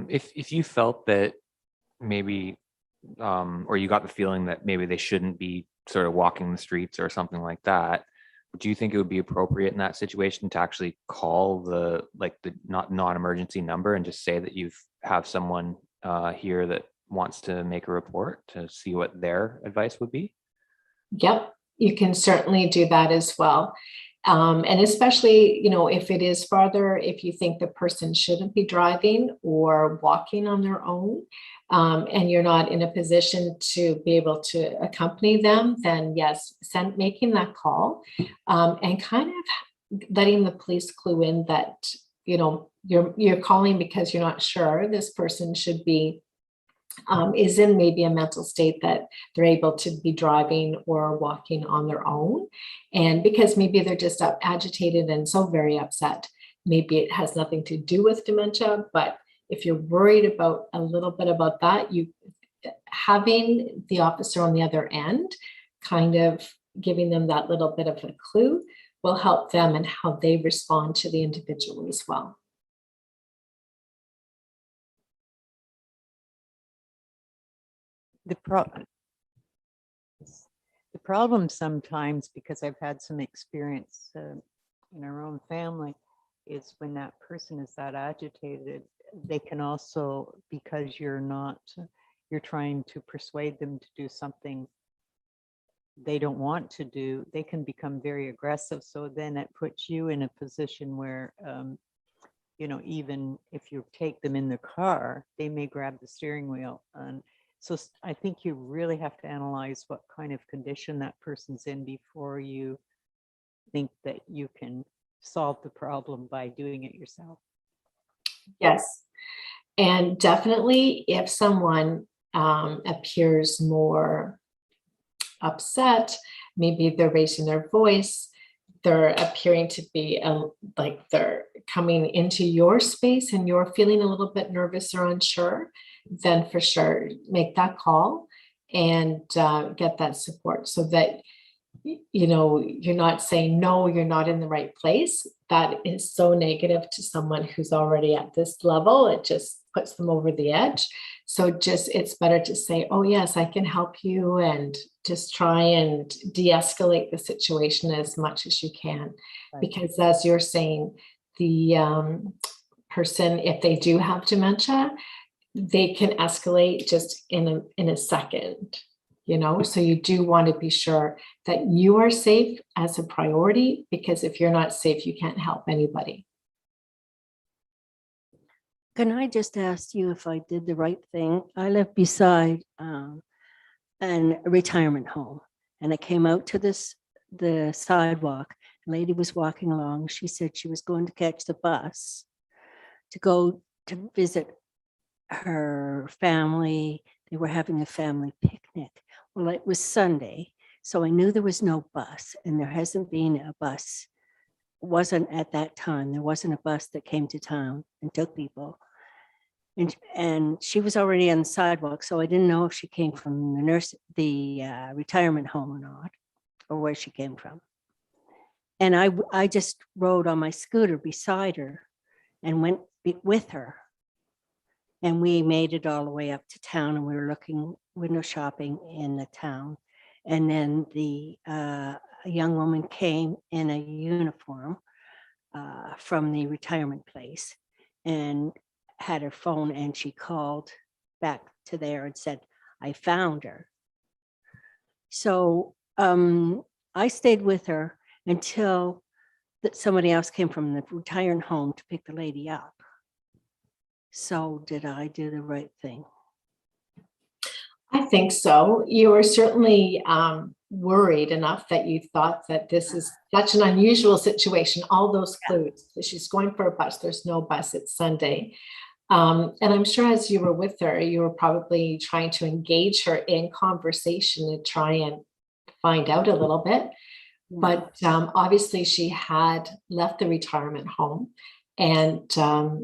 If you felt that maybe or you got the feeling that maybe they shouldn't be sort of walking the streets or something like that, do you think it would be appropriate in that situation to actually call the non-emergency number and just say that you have someone here that wants to make a report, to see what their advice would be? Yep, you can certainly do that as well. And especially, if it is farther, if you think the person shouldn't be driving or walking on their own, and you're not in a position to be able to accompany them, then yes, making that call, and kind of letting the police clue in that, you're calling because you're not sure this person should be is in maybe a mental state that they're able to be driving or walking on their own. And because maybe they're just agitated and so very upset, maybe it has nothing to do with dementia. But if you're worried about a little bit about that, having the officer on the other end, kind of giving them that little bit of a clue, will help them and how they respond to the individual as well. The problem sometimes, because I've had some experience in our own family, is when that person is that agitated, they can also, because you're trying to persuade them to do something they don't want to do, they can become very aggressive. So then it puts you in a position where you know, even if you take them in the car, they may grab the steering wheel. And so I think you really have to analyze what kind of condition that person's in before you think that you can solve the problem by doing it yourself. Yes. And definitely if someone appears more upset, maybe they're raising their voice, they're appearing to be like they're coming into your space and you're feeling a little bit nervous or unsure, then for sure make that call and get that support so that you know you're not saying no, you're not in the right place. That is so negative to someone who's already at this level. It just puts them over the edge. So just it's better to say, oh yes, I can help you, and just try and de-escalate the situation as much as you can. Right. Because as you're saying, the person, if they do have dementia, they can escalate just in a second, you know. So you do want to be sure that you are safe as a priority, because if you're not safe, you can't help anybody. Can I just ask you if I did the right thing? I live beside a retirement home, and I came out to the sidewalk. A lady was walking along. She said she was going to catch the bus to go to visit her family. They were having a family picnic. Well, it was Sunday, so I knew there was no bus, and there hasn't been a bus. Wasn't at that time. There wasn't a bus that came to town and took people. And she was already on the sidewalk, so I didn't know if she came from the retirement home or not, or where she came from. And I just rode on my scooter beside her and went with her. And we made it all the way up to town, and we were looking window shopping in the town. And then a young woman came in a uniform from the retirement place and had her phone, and she called back to there and said, I found her. So I stayed with her until somebody else came from the retirement home to pick the lady up. So did I do the right thing? I think so. You were certainly worried enough that you thought that this is such an unusual situation. All those clues. She's going for a bus. There's no bus. It's Sunday. And I'm sure as you were with her, you were probably trying to engage her in conversation and try and find out a little bit. But obviously she had left the retirement home, and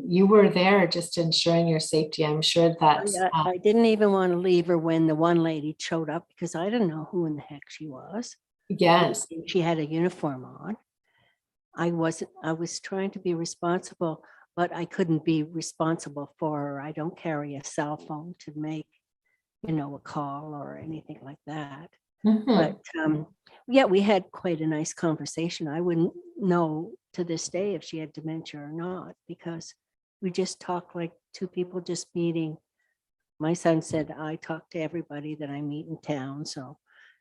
you were there just ensuring your safety. I'm sure that I didn't even want to leave her when the one lady showed up, because I didn't know who in the heck she was. yes, She had a uniform on. I was trying to be responsible, but I couldn't be responsible for her. I don't carry a cell phone to make, a call or anything like that. But yeah, we had quite a nice conversation. I wouldn't know to this day if she had dementia or not, because we just talked like two people just meeting. My son said, I talk to everybody that I meet in town. So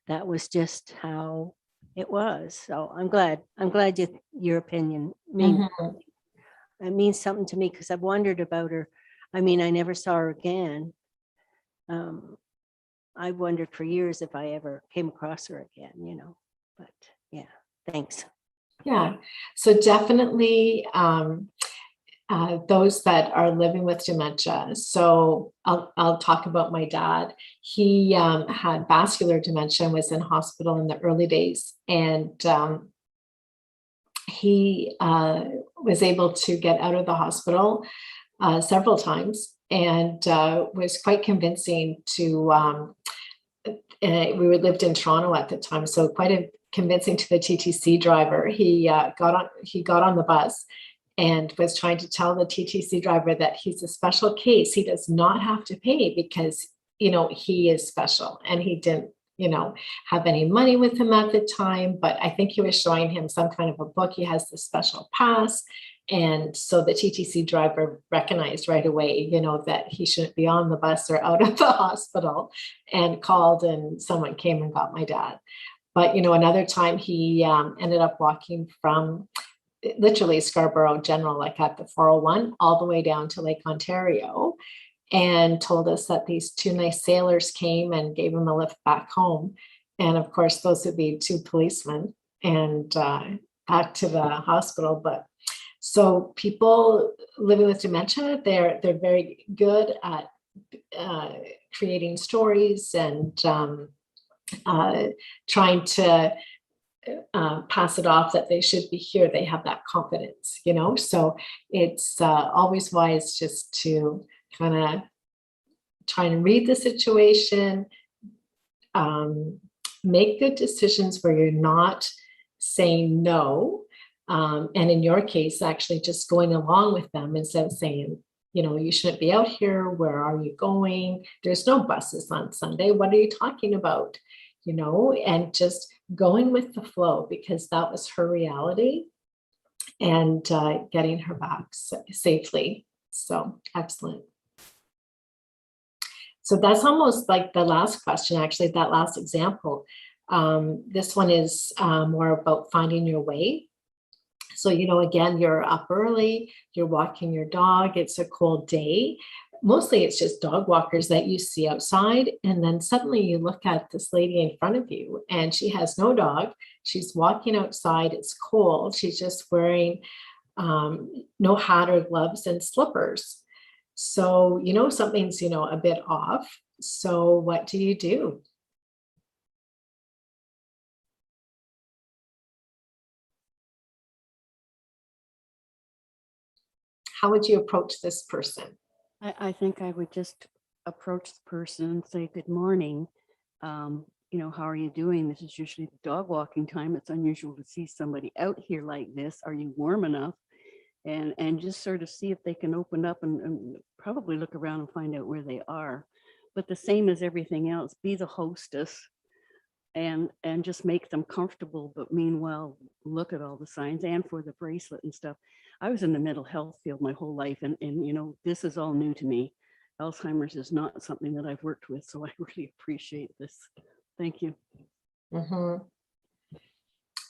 that was just how it was. So I'm glad your opinion means it means something to me, because I've wondered about her. I mean, I never saw her again. I wondered for years if I ever came across her again, but yeah, thanks. Yeah, so definitely those that are living with dementia. So I'll talk about my dad. He had vascular dementia and was in hospital in the early days. And he was able to get out of the hospital several times, and was quite convincing to, we lived in Toronto at the time, so quite convincing to the TTC driver. He got on the bus and was trying to tell the TTC driver that he's a special case. He does not have to pay because, he is special, and he didn't, have any money with him at the time, but I think he was showing him some kind of a book. He has the special pass. And so the TTC driver recognized right away, that he shouldn't be on the bus or out of the hospital, and called, and someone came and got my dad. But, another time he ended up walking from literally Scarborough General, like at the 401, all the way down to Lake Ontario, and told us that these two nice sailors came and gave him a lift back home. And of course, those would be two policemen, and back to the hospital. But so people living with dementia, they're very good at creating stories and trying to pass it off that they should be here. They have that confidence, you know, so it's always wise just to kind of try and read the situation, make good decisions where you're not saying no. And in your case, actually just going along with them instead of saying, you know, you shouldn't be out here. Where are you going? There's no buses on Sunday. What are you talking about? You know, and just going with the flow, because that was her reality, and getting her back safely. So excellent. So that's almost like the last question, actually, that last example. This one is more about finding your way. So, you know, again, you're up early, you're walking your dog, it's a cold day. Mostly it's just dog walkers that you see outside. And then suddenly you look at this lady in front of you and she has no dog. She's walking outside, it's cold. She's just wearing no hat or gloves and slippers. So, you know, something's, you know, a bit off. So what do you do? How would you approach this person? I think I would just approach the person and say, good morning. You know, how are you doing? This is usually the dog walking time. It's unusual to see somebody out here like this. Are you warm enough? And just sort of see if they can open up and probably look around and find out where they are. But the same as everything else, be the hostess and just make them comfortable. But meanwhile, look at all the signs, and for the bracelet and stuff. I was in the mental health field my whole life, and you know, this is all new to me. Alzheimer's is not something that I've worked with, so I really appreciate this. Thank you. Mm-hmm.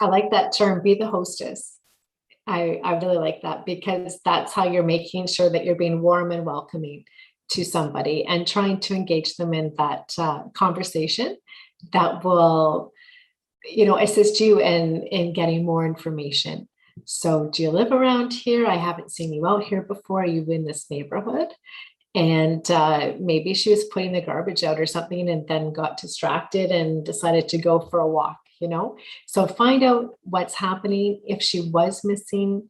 I like that term, be the hostess. I really like that, because that's how you're making sure that you're being warm and welcoming to somebody and trying to engage them in that conversation that will, you know, assist you in getting more information. So, do you live around here? I haven't seen you out here before. Are you in this neighborhood? And maybe she was putting the garbage out or something and then got distracted and decided to go for a walk, you know? So find out what's happening. If she was missing,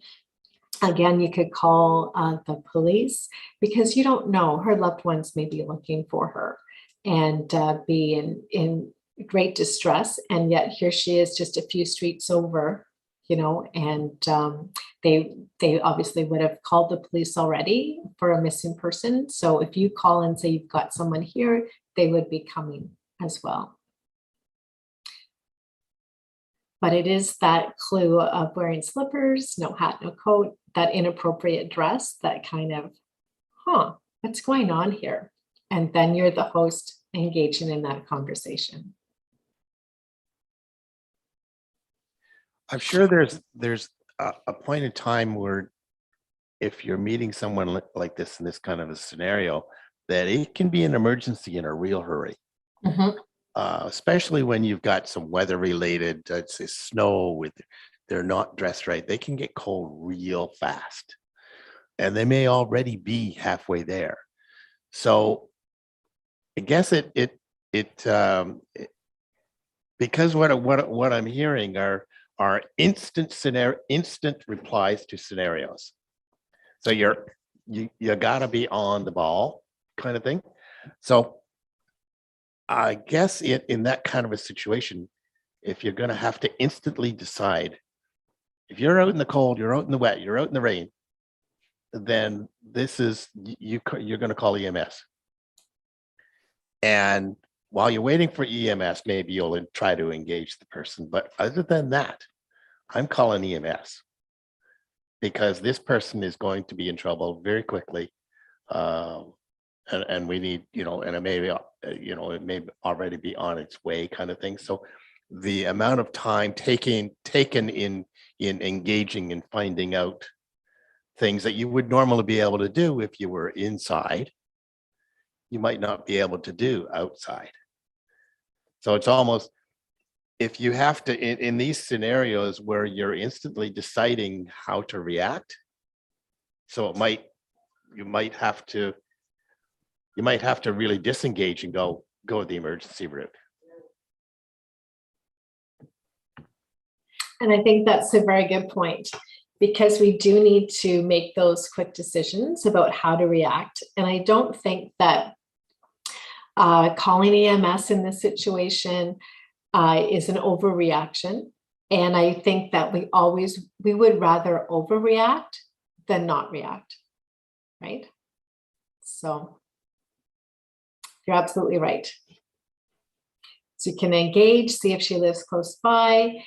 again, you could call the police, because you don't know, her loved ones may be looking for her and be in great distress. And yet here she is just a few streets over, you know, and they obviously would have called the police already for a missing person. So if you call and say you've got someone here, they would be coming as well. But it is that clue of wearing slippers, no hat, no coat, that inappropriate dress, that kind of, what's going on here? And then you're the host engaging in that conversation. I'm sure there's a point in time where if you're meeting someone like this in this kind of a scenario, that it can be an emergency in a real hurry. Mm-hmm. Especially when you've got some weather related, I'd say snow, with they're not dressed right. They can get cold real fast, and they may already be halfway there. So I guess because what I'm hearing are instant replies to scenarios. So you gotta be on the ball kind of thing. So I guess in that kind of a situation, if you're gonna have to instantly decide, if you're out in the cold, you're out in the wet, you're out in the rain, then you're gonna call EMS. And while you're waiting for EMS, maybe you'll try to engage the person. But other than that, I'm calling EMS, because this person is going to be in trouble very quickly. And we need, you know, and it may, it may already be on its way kind of thing. So the amount of time taken in engaging and finding out things that you would normally be able to do if you were inside, you might not be able to do outside. So it's almost, if you have to, in these scenarios where you're instantly deciding how to react, so you might have to really disengage and go the emergency route. And I think that's a very good point, because we do need to make those quick decisions about how to react. And I don't think that calling EMS in this situation is an overreaction. And I think that we would rather overreact than not react, right? So you're absolutely right. So you can engage, see if she lives close by,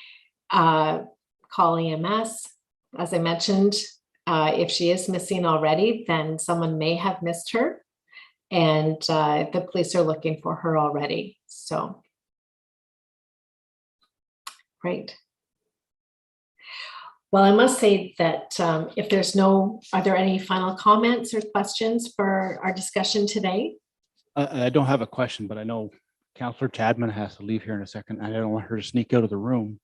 call EMS. As I mentioned, if she is missing already, then someone may have missed her, and the police are looking for her already. So, great. Well, I must say that if there's are there any final comments or questions for our discussion today? I don't have a question, but I know Councillor Chadman has to leave here in a second. I don't want her to sneak out of the room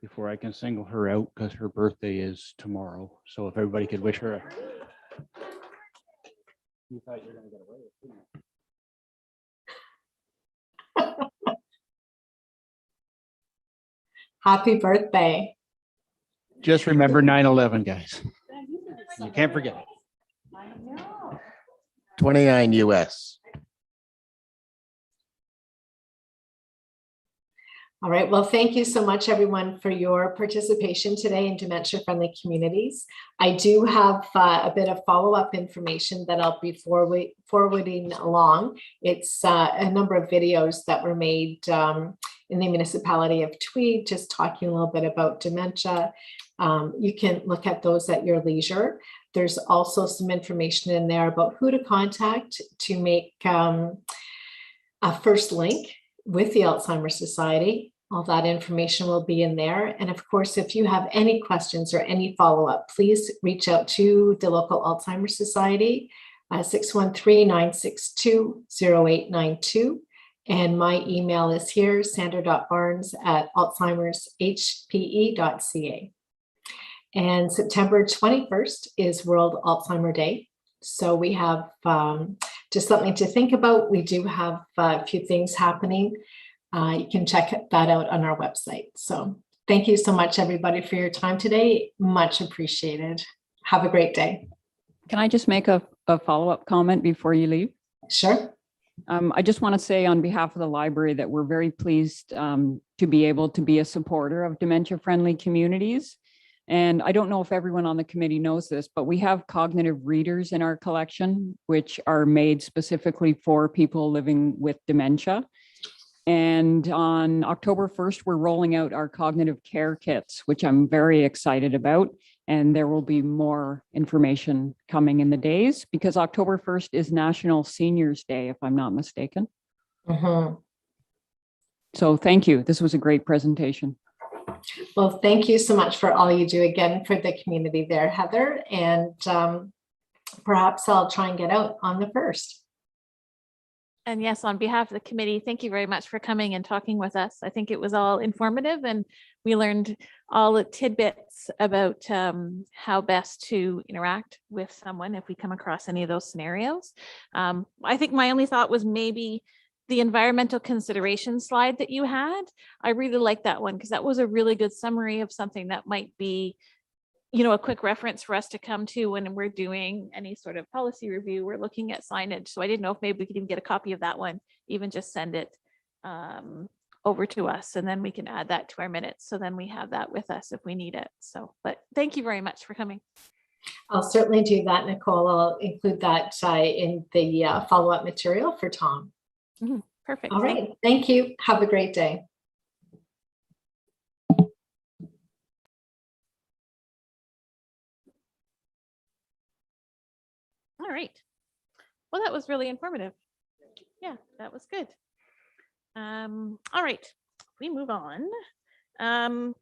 before I can single her out, because her birthday is tomorrow. So if everybody could wish her You thought you were going to get away with it. Happy birthday. Just remember 9/11, guys. You can't forget it. 29 US. All right, well, thank you so much, everyone, for your participation today in Dementia Friendly Communities. I do have a bit of follow-up information that I'll be forwarding along. It's a number of videos that were made in the municipality of Tweed, just talking a little bit about dementia. You can look at those at your leisure. There's also some information in there about who to contact to make a first link with the Alzheimer's Society. All that information will be in there. And of course, if you have any questions or any follow-up, please reach out to the local Alzheimer's Society, 613-962-0892. And my email is here, sandra.barnes@alzheimershpe.ca. And September 21st is World Alzheimer Day. So we have just something to think about. We do have a few things happening. You can check that out on our website. So thank you so much, everybody, for your time today. Much appreciated. Have a great day. Can I just make a follow-up comment before you leave? Sure. I just want to say on behalf of the library that we're very pleased to be able to be a supporter of dementia-friendly communities. And I don't know if everyone on the committee knows this, but we have cognitive readers in our collection, which are made specifically for people living with dementia. And on October 1st, we're rolling out our cognitive care kits, which I'm very excited about. And there will be more information coming in the days, because October 1st is National Seniors Day, if I'm not mistaken. Mm-hmm. So thank you. This was a great presentation. Well, thank you so much for all you do again for the community there, Heather. And perhaps I'll try and get out on the 1st. And yes, on behalf of the committee, thank you very much for coming and talking with us. I think it was all informative, and we learned all the tidbits about how best to interact with someone if we come across any of those scenarios. I think my only thought was maybe the environmental consideration slide that you had. I really like that one, because that was a really good summary of something that might be, you know, a quick reference for us to come to when we're doing any sort of policy review. We're looking at signage. So I didn't know if maybe we could even get a copy of that one, even just send it over to us, and then we can add that to our minutes. So then we have that with us if we need it. So, but thank you very much for coming. I'll certainly do that, Nicole. I'll include that in the follow-up material for Tom. Mm-hmm. Perfect. All right. Thank you. Have a great day. All right. Well, that was really informative. Yeah, that was good. All right. we move on.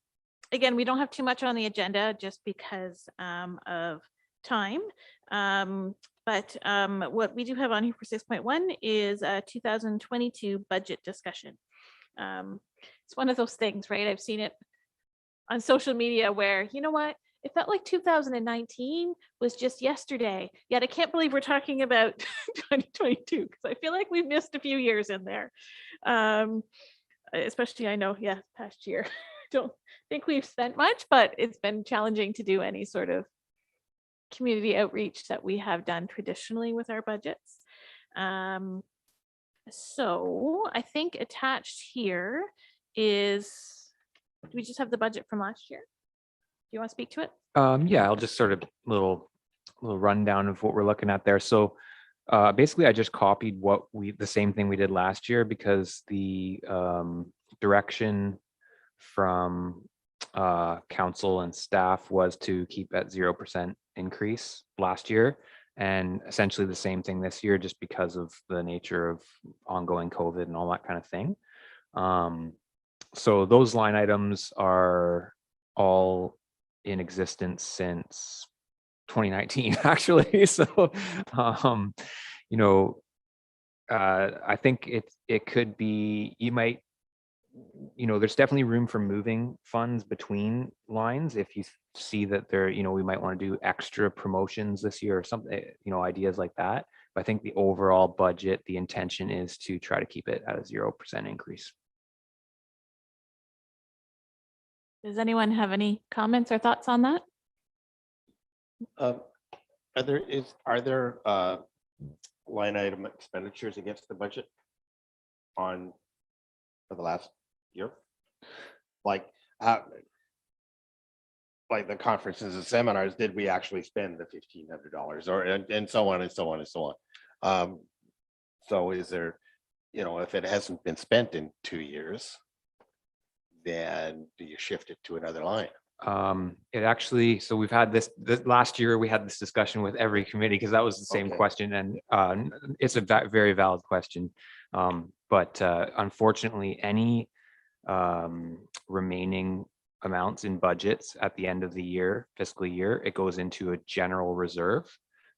Again, we don't have too much on the agenda just because of time. But what we do have on here for 6.1 is a 2022 budget discussion. It's one of those things, right? I've seen it on social media where, you know what, it felt like 2019 was just yesterday. Yet I can't believe we're talking about 2022 because I feel like we've missed a few years in there. Especially, I know, yeah, past year. Don't think we've spent much, but it's been challenging to do any sort of community outreach that we have done traditionally with our budgets. So I think attached here is, do we just have the budget from last year? Do you want to speak to it? Yeah, I'll just sort of little rundown of what we're looking at there. So basically I just copied the same thing we did last year because the direction from council and staff was to keep at 0% increase last year, and essentially the same thing this year just because of the nature of ongoing COVID and all that kind of thing. So those line items are all in existence since 2019 actually. So you know, I think it could be, you might, you know, there's definitely room for moving funds between lines if you see that there, you know, we might want to do extra promotions this year or something, you know, ideas like that. But I think the overall budget, the intention is to try to keep it at a 0% increase. Does anyone have any comments or thoughts on that? Are there line item expenditures against the budget for the last year? Like the conferences and seminars, did we actually spend the $1,500 or and so on and so on and so on? So is there, you know, if it hasn't been spent in 2 years, then do you shift it to another line? It actually, so we've had this last year, we had this discussion with every committee because that was the same Okay. question, and it's a very valid question. But unfortunately, any remaining amounts in budgets at the end of the year, fiscal year, it goes into a general reserve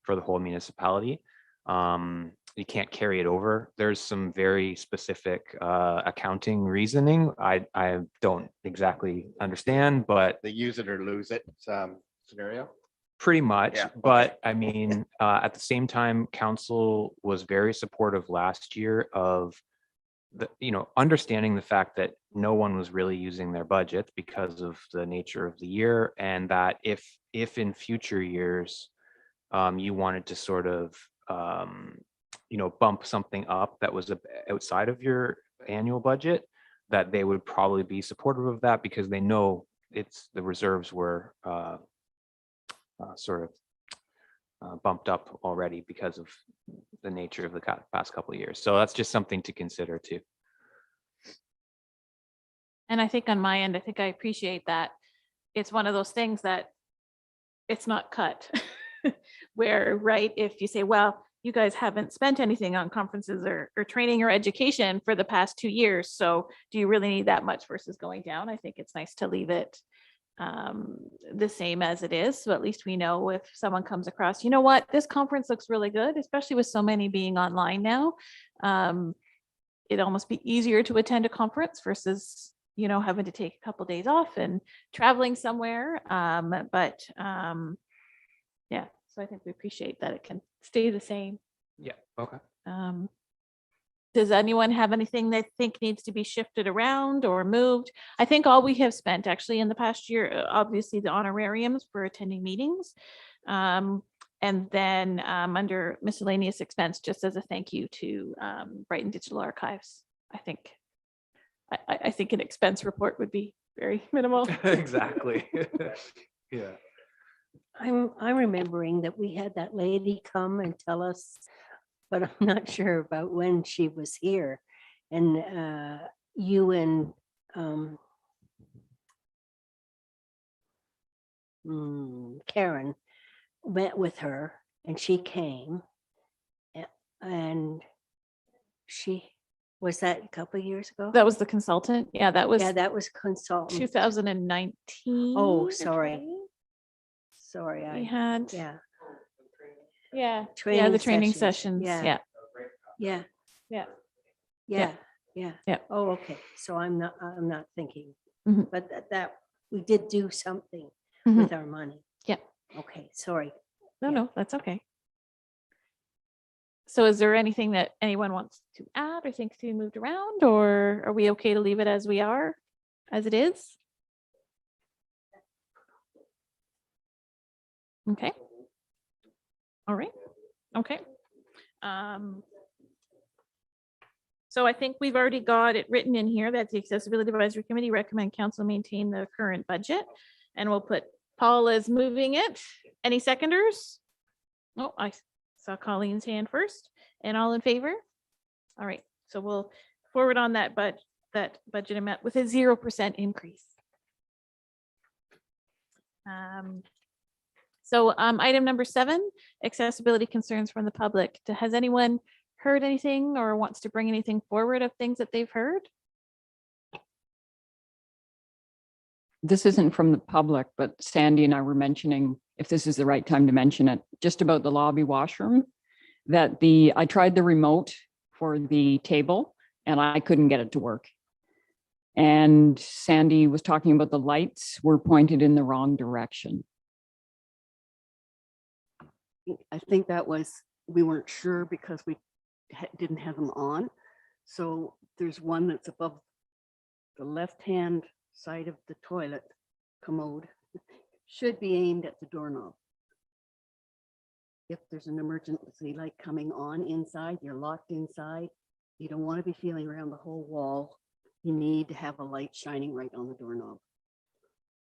for the whole municipality. You can't carry it over. There's some very specific accounting reasoning. I don't exactly understand, but The use it or lose it scenario? pretty much. Yeah, okay. But I mean, at the same time, council was very supportive last year of the, you know, understanding the fact that no one was really using their budgets because of the nature of the year, and that if in future years you wanted to sort of you know, bump something up that was outside of your annual budget, that they would probably be supportive of that because they know the reserves were sort of bumped up already because of the nature of the past couple of years. So that's just something to consider too. And I think on my end, I think I appreciate that. It's one of those things that it's not cut where, right, if you say, well, you guys haven't spent anything on conferences or training or education for the past 2 years, so do you really need that much versus going down? I think it's nice to leave it the same as it is. So at least we know if someone comes across, you know what, this conference looks really good, especially with so many being online now. It'd almost be easier to attend a conference versus, you know, having to take a couple days off and traveling somewhere. Yeah, so I think we appreciate that it can stay the same. Yeah. Okay. Does anyone have anything they think needs to be shifted around or moved? I think all we have spent actually in the past year, obviously the honorariums for attending meetings. And then under miscellaneous expense, just as a thank you to Brighton Digital Archives. I think an expense report would be very minimal. Exactly. Yeah. I'm remembering that we had that lady come and tell us, but I'm not sure about when she was here. And you and Karen met with her, and she came, and she Was that a couple of years ago? That was the consultant. Yeah, that was Yeah, that was consultant. 2019. Oh, or sorry. 20. Sorry, We I, had, yeah, yeah, the Training training sessions, sessions. yeah. Yeah, yeah, yeah. yeah, yeah. Yeah. Oh, okay. So I'm not thinking, Mhm. but that, we did do something Mhm. with our money. Yeah. Okay, sorry. No, Yeah. no, that's okay. So is there anything that anyone wants to add or think to be moved around, or are we okay to leave it as we are, as it is? Okay. All right. Okay. So I think we've already got it written in here that the Accessibility Advisory Committee recommend council maintain the current budget. And we'll put Paul as moving it. Any seconders? Oh, I saw Colleen's hand first. And all in favor? All right, so we'll forward on that budget amount with a 0% increase. So item number 7, accessibility concerns from the public. Has anyone heard anything or wants to bring anything forward of things that they've heard? This isn't from the public, but Sandy and I were mentioning, if this is the right time to mention it, just about the lobby washroom, that I tried the remote for the table and I couldn't get it to work. And Sandy was talking about the lights were pointed in the wrong direction. I think that was, we weren't sure because we didn't have them on. So there's one that's above the left-hand side of the toilet commode, should be aimed at the doorknob. If there's an emergency light coming on inside, you're locked inside, you don't want to be feeling around the whole wall. You need to have a light shining right on the doorknob.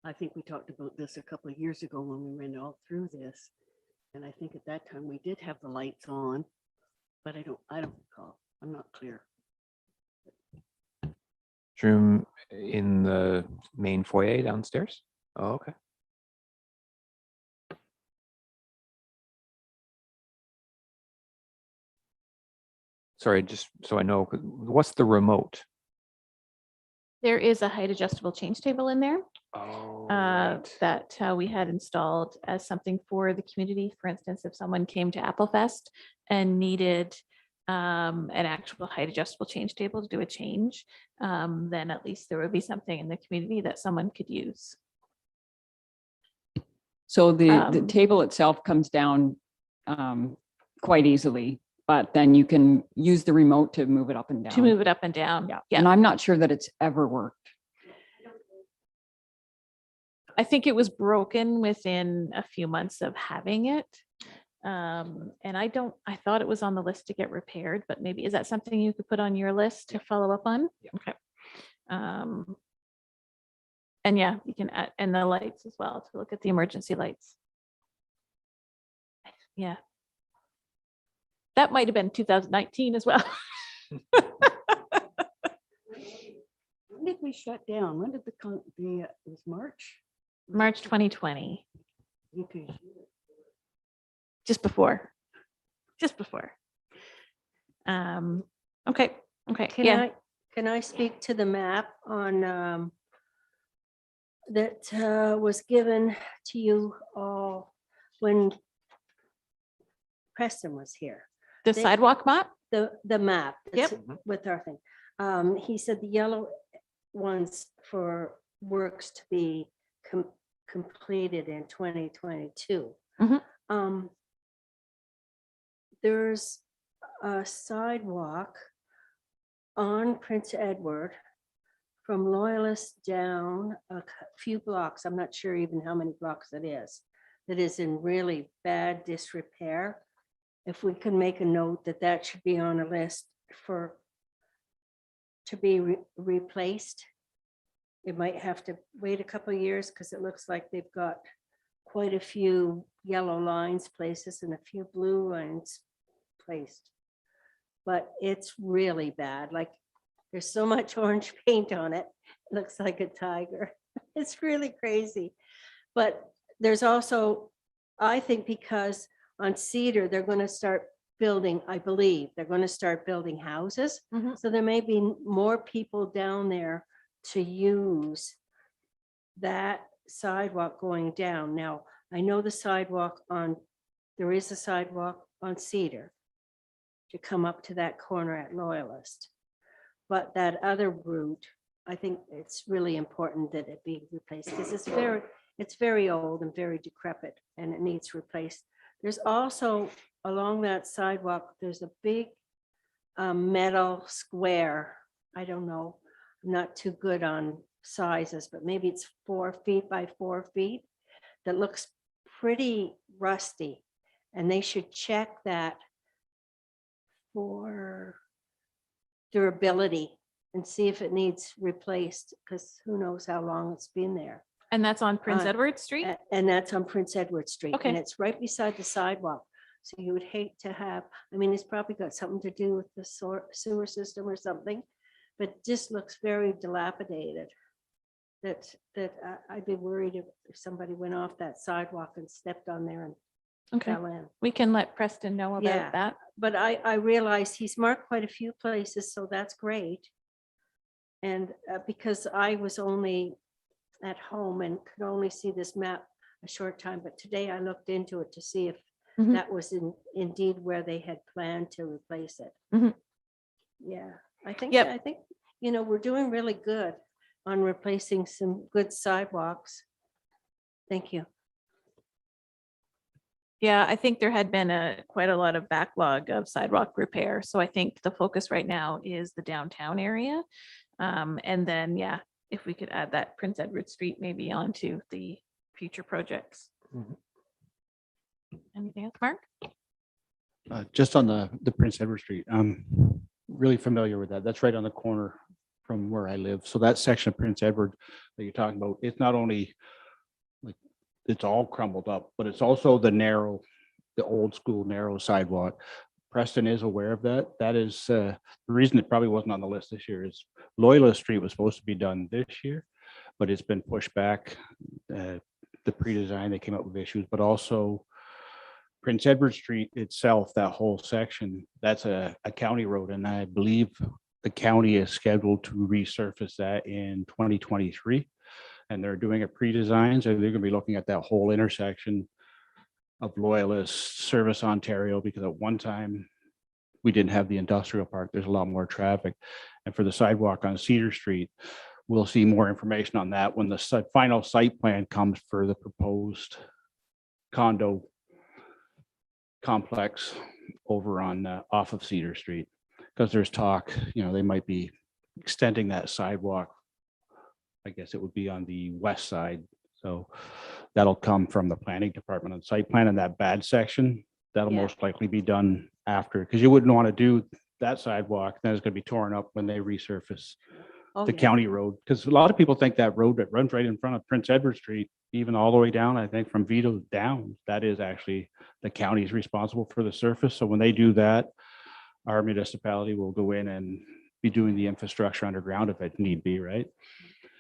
I think we talked about this a couple of years ago when we went all through this. And I think at that time we did have the lights on, but I don't recall. I'm not clear. Room in the main foyer downstairs? Oh, okay. Sorry, just so I know, what's the remote? There is a height adjustable change table in there Oh, that we had installed as something for the community. For instance, if someone came to Applefest and needed an actual height adjustable change table to do a change, then at least there would be something in the community that someone could use. So the table itself comes down quite easily, but then you can use the remote to move it up and down. To move it up and down. Yeah. Yeah. And I'm not sure that it's ever worked. I think it was broken within a few months of having it. And I thought it was on the list to get repaired, but maybe, is that something you could put on your list to follow up on? Yeah. Okay. And yeah, you can add, and the lights as well, to look at the emergency lights. Yeah. That might have been 2019 as well. When did we shut down? When did it was March? March 2020, Okay. just before. Okay, yeah. Can I speak to the map on that was given to you all when Preston was here? The They- sidewalk map? The map. that's Yep. With our thing. He said the yellow ones for works to be completed in 2022. Mhm. There's a sidewalk on Prince Edward from Loyalist down a few blocks. I'm not sure even how many blocks it is. That is in really bad disrepair. If we can make a note that that should be on a list to be replaced. It might have to wait a couple of years because it looks like they've got quite a few yellow lines places and a few blue lines placed. But it's really bad. Like, there's so much orange paint on it. It looks like a tiger. It's really crazy. But there's also, I think, because on Cedar, they're going to start building, I believe, they're going to start building houses. Mhm. So there may be more people down there to use that sidewalk going down. Now, I know the sidewalk on, there is a sidewalk on Cedar to come up to that corner at Loyalist. But that other route, I think it's really important that it be replaced because it's very old and very decrepit and it needs replaced. There's also along that sidewalk, there's a big metal square. I don't know, I'm not too good on sizes, but maybe it's 4 feet by 4 feet that looks pretty rusty. And they should check that for durability and see if it needs replaced, because who knows how long it's been there. And that's on Prince Uh, Edward Street? And that's on Prince Edward Street. Okay. And it's right beside the sidewalk. So you would hate to have, I mean, it's probably got something to do with the sewer system or something, but just looks very dilapidated. That I'd be worried if somebody went off that sidewalk and stepped on there and Okay, fell in. we can let Preston know Yeah. about that. But I realized he's marked quite a few places, so that's great. And because I was only at home and could only see this map a short time, but today I looked into it to see if Mhm. that was indeed where they had planned to replace it. Mhm. Yeah, I think, Yep. we're doing really good on replacing some good sidewalks. Thank you. Yeah, I think there had been quite a lot of backlog of sidewalk repair. So I think the focus right now is the downtown area. And then, yeah, if we could add that Prince Edward Street maybe onto the future projects. Mhm. Anything else, Mark? Just on the Prince Edward Street, I'm really familiar with that. That's right on the corner from where I live. So that section of Prince Edward that you're talking about, it's not only like, it's all crumbled up, but it's also the old school narrow sidewalk. Preston is aware of that. That is the reason it probably wasn't on the list this year is Loyola Street was supposed to be done this year, but it's been pushed back. The pre-design, they came up with issues, but also Prince Edward Street itself, that whole section, that's a county road. And I believe the county is scheduled to resurface that in 2023. And they're doing a pre-design, so they're going to be looking at that whole intersection of Loyalist, Service Ontario, because at one time we didn't have the industrial park. There's a lot more traffic. And for the sidewalk on Cedar Street, we'll see more information on that when the final site plan comes for the proposed condo complex over on off of Cedar Street. Because there's talk, they might be extending that sidewalk. I guess it would be on the west side. So that'll come from the planning department on site plan, and that bad section, that'll Yeah. most likely be done after, because you wouldn't want to do that sidewalk. Then it's going to be torn up when they resurface Oh, the yeah. county road. Because a lot of people think that road that runs right in front of Prince Edward Street, even all the way down, I think from Vito down, that is actually the county's responsible for the surface. So when they do that, our municipality will go in and be doing the infrastructure underground if it need be, right?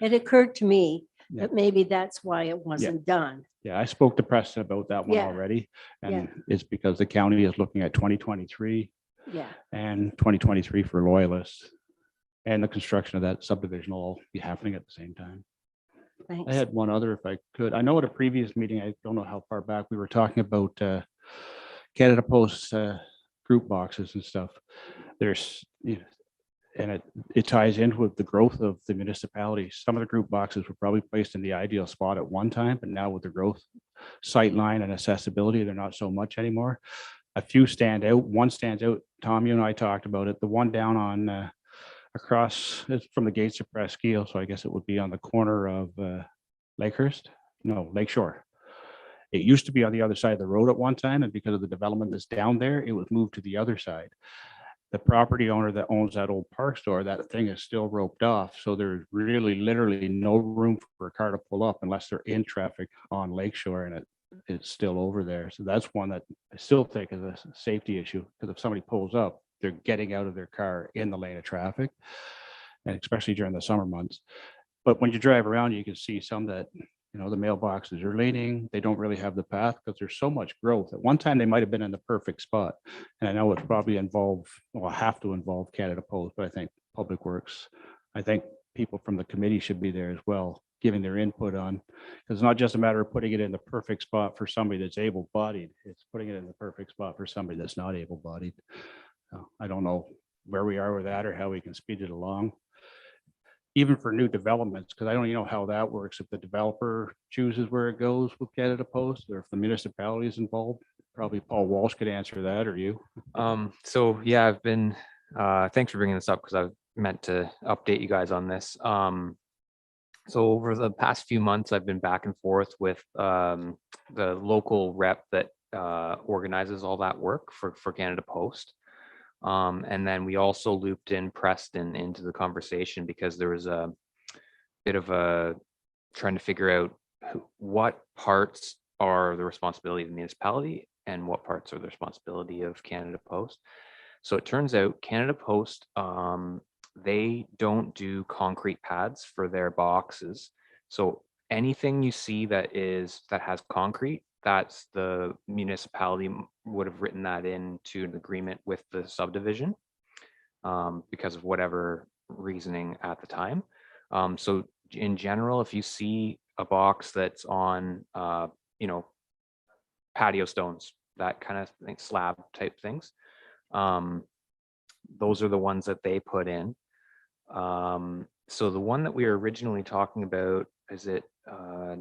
It occurred to me Yeah. that maybe that's why it wasn't done. Yeah, I spoke to Preston about that one Yeah. already. Yeah. And it's because the county is looking at 2023 Yeah. and 2023 for Loyalists. And the construction of that subdivision will all be happening at the same time. I Thanks. had one other, if I could. I know at a previous meeting, I don't know how far back, we were talking about Canada Post group boxes and stuff. There's, and it ties in with the growth of the municipality. Some of the group boxes were probably placed in the ideal spot at one time, but now with the growth, sightline and accessibility, they're not so much anymore. A few stand out. One stands out. Tom, you and I talked about it. The one down on across it's from the gates of Presqu'île, so I guess it would be on the corner of Lakehurst. No, Lakeshore. It used to be on the other side of the road at one time, and because of the development that's down there, it was moved to the other side. The property owner that owns that old park store, that thing is still roped off. So there's really literally no room for a car to pull up unless they're in traffic on Lakeshore, and it's still over there. So that's one that I still think is a safety issue, because if somebody pulls up, they're getting out of their car in the lane of traffic, and especially during the summer months. But when you drive around, you can see some that You know, the mailboxes are leaning, they don't really have the path because there's so much growth. At one time, they might have been in the perfect spot. And I know it's probably have to involve Canada Post, but I think Public Works, I think people from the committee should be there as well, giving their input on, because it's not just a matter of putting it in the perfect spot for somebody that's able-bodied, it's putting it in the perfect spot for somebody that's not able-bodied. I don't know where we are with that or how we can speed it along. Even for new developments, because I don't even know how that works. If the developer chooses where it goes with Canada Post, or if the municipality is involved, probably Paul Walsh could answer that, or you. So yeah, I've been, thanks for bringing this up because I meant to update you guys on this. So over the past few months, I've been back and forth with the local rep that organizes all that work for Canada Post. And then we also looped in Preston into the conversation because there was a bit of a trying to figure out what parts are the responsibility of the municipality and what parts are the responsibility of Canada Post. So it turns out Canada Post, they don't do concrete pads for their boxes. So anything you see that has concrete, that's the municipality would have written that into an agreement with the subdivision because of whatever reasoning at the time. So in general, if you see a box that's on, patio stones, that kind of thing, slab type things, those are the ones that they put in. So the one that we were originally talking about, is it I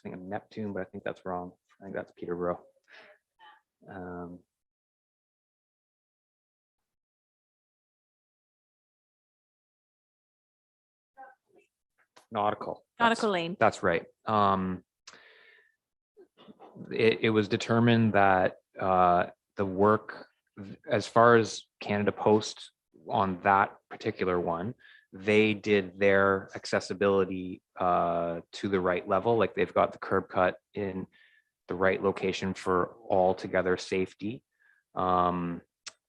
think of Neptune, but I think that's wrong. I think that's Peterborough. Nautical Lane. That's right. It was determined that the work, as far as Canada Post on that particular one, they did their accessibility to the right level. Like they've got the curb cut in the right location for all together safety.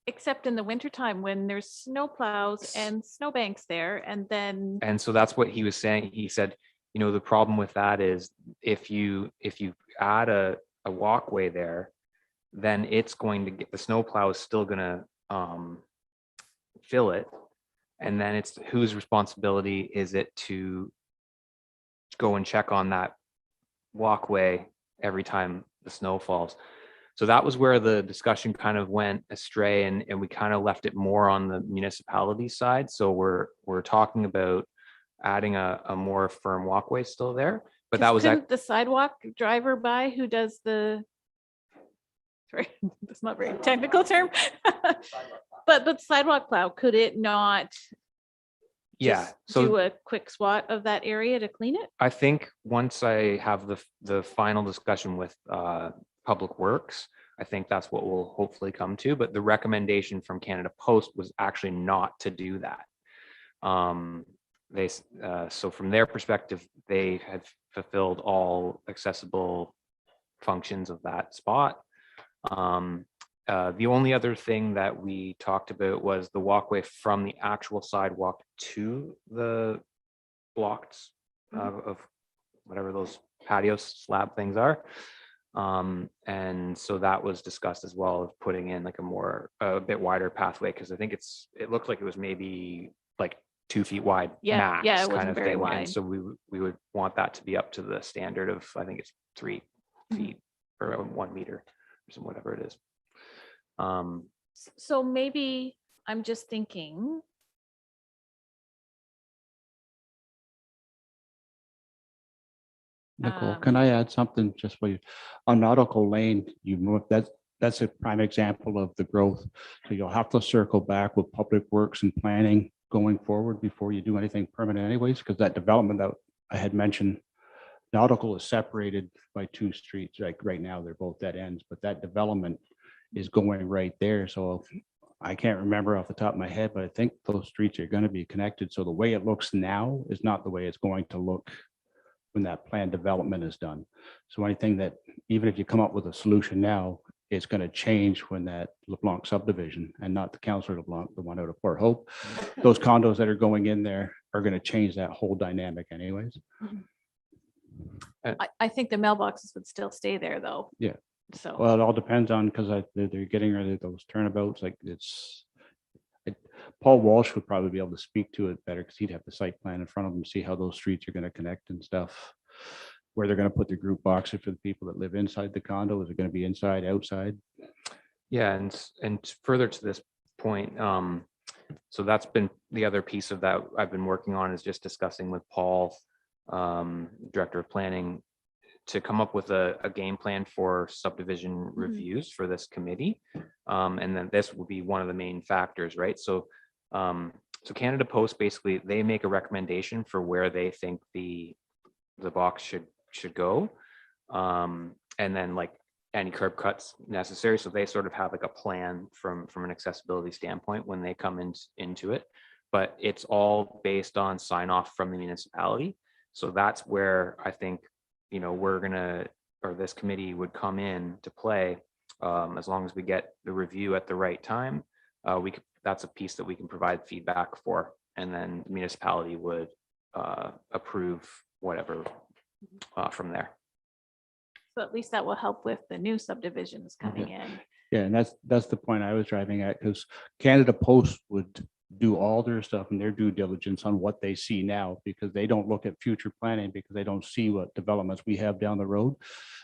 Except in the wintertime when there's snow plows and snowbanks there, and so that's what he was saying. He said, the problem with that is if you add a walkway there, then it's going to get, the snow plow is still going to fill it. And then it's whose responsibility is it to go and check on that walkway every time the snow falls. So that was where the discussion kind of went astray, and we kind of left it more on the municipality side. So we're talking about adding a more firm walkway still there, but that was the sidewalk driver by who does the, sorry, that's not a very technical term, but the sidewalk plow, could it not yeah. So do a quick swat of that area to clean it? I think once I have the final discussion with Public Works, I think that's what we'll hopefully come to. But the recommendation from Canada Post was actually not to do that. So from their perspective, they had fulfilled all accessible functions of that spot. The only other thing that we talked about was the walkway from the actual sidewalk to the blocks of whatever those patio slab things are. And so that was discussed as well, of putting in like a bit wider pathway, because I think it looked like it was maybe like 2 feet wide max, it wasn't kind of very thing. wide. And so we would want that to be up to the standard of, I think it's 3 feet or 1 meter or whatever it is. So maybe I'm just thinking. Nicole, can I add something just for you? On Nautical Lane, that's a prime example of the growth. So you'll have to circle back with Public Works and planning going forward before you do anything permanent anyways, because that development that I had mentioned, Nautical is separated by 2 streets. Like right now, they're both dead ends, but that development is going right there. So I can't remember off the top of my head, but I think those streets are going to be connected. So the way it looks now is not the way it's going to look when that planned development is done. So anything that, even if you come up with a solution now, it's going to change when that LeBlanc subdivision, and not the Councillor LeBlanc, the one out of Port Hope, those condos that are going in there are going to change that whole dynamic anyways. I think the mailboxes would still stay there though. Yeah. So, Well, it all depends on, because they're getting rid of those turnabouts, like Paul Walsh would probably be able to speak to it better because he'd have the site plan in front of him, see how those streets are going to connect and stuff. Where they're going to put the group boxes for the people that live inside the condo. Is it going to be inside, outside? Yeah, and further to this point, so that's been the other piece of that I've been working on, is just discussing with Paul, Director of Planning, to come up with a game plan for subdivision reviews for this committee. And then this will be one of the main factors, right? So Canada Post, basically, they make a recommendation for where they think the box should go. And then like any curb cuts necessary. So they sort of have like a plan from an accessibility standpoint when they come into it, but it's all based on sign off from the municipality. So that's where I think, this committee would come in to play, as long as we get the review at the right time. That's a piece that we can provide feedback for, and then the municipality would approve whatever from there. so at least that will help with the new subdivisions coming in. Yeah, and that's the point I was driving at, because Canada Post would do all their stuff and their due diligence on what they see now, because they don't look at future planning, because they don't see what developments we have down the road.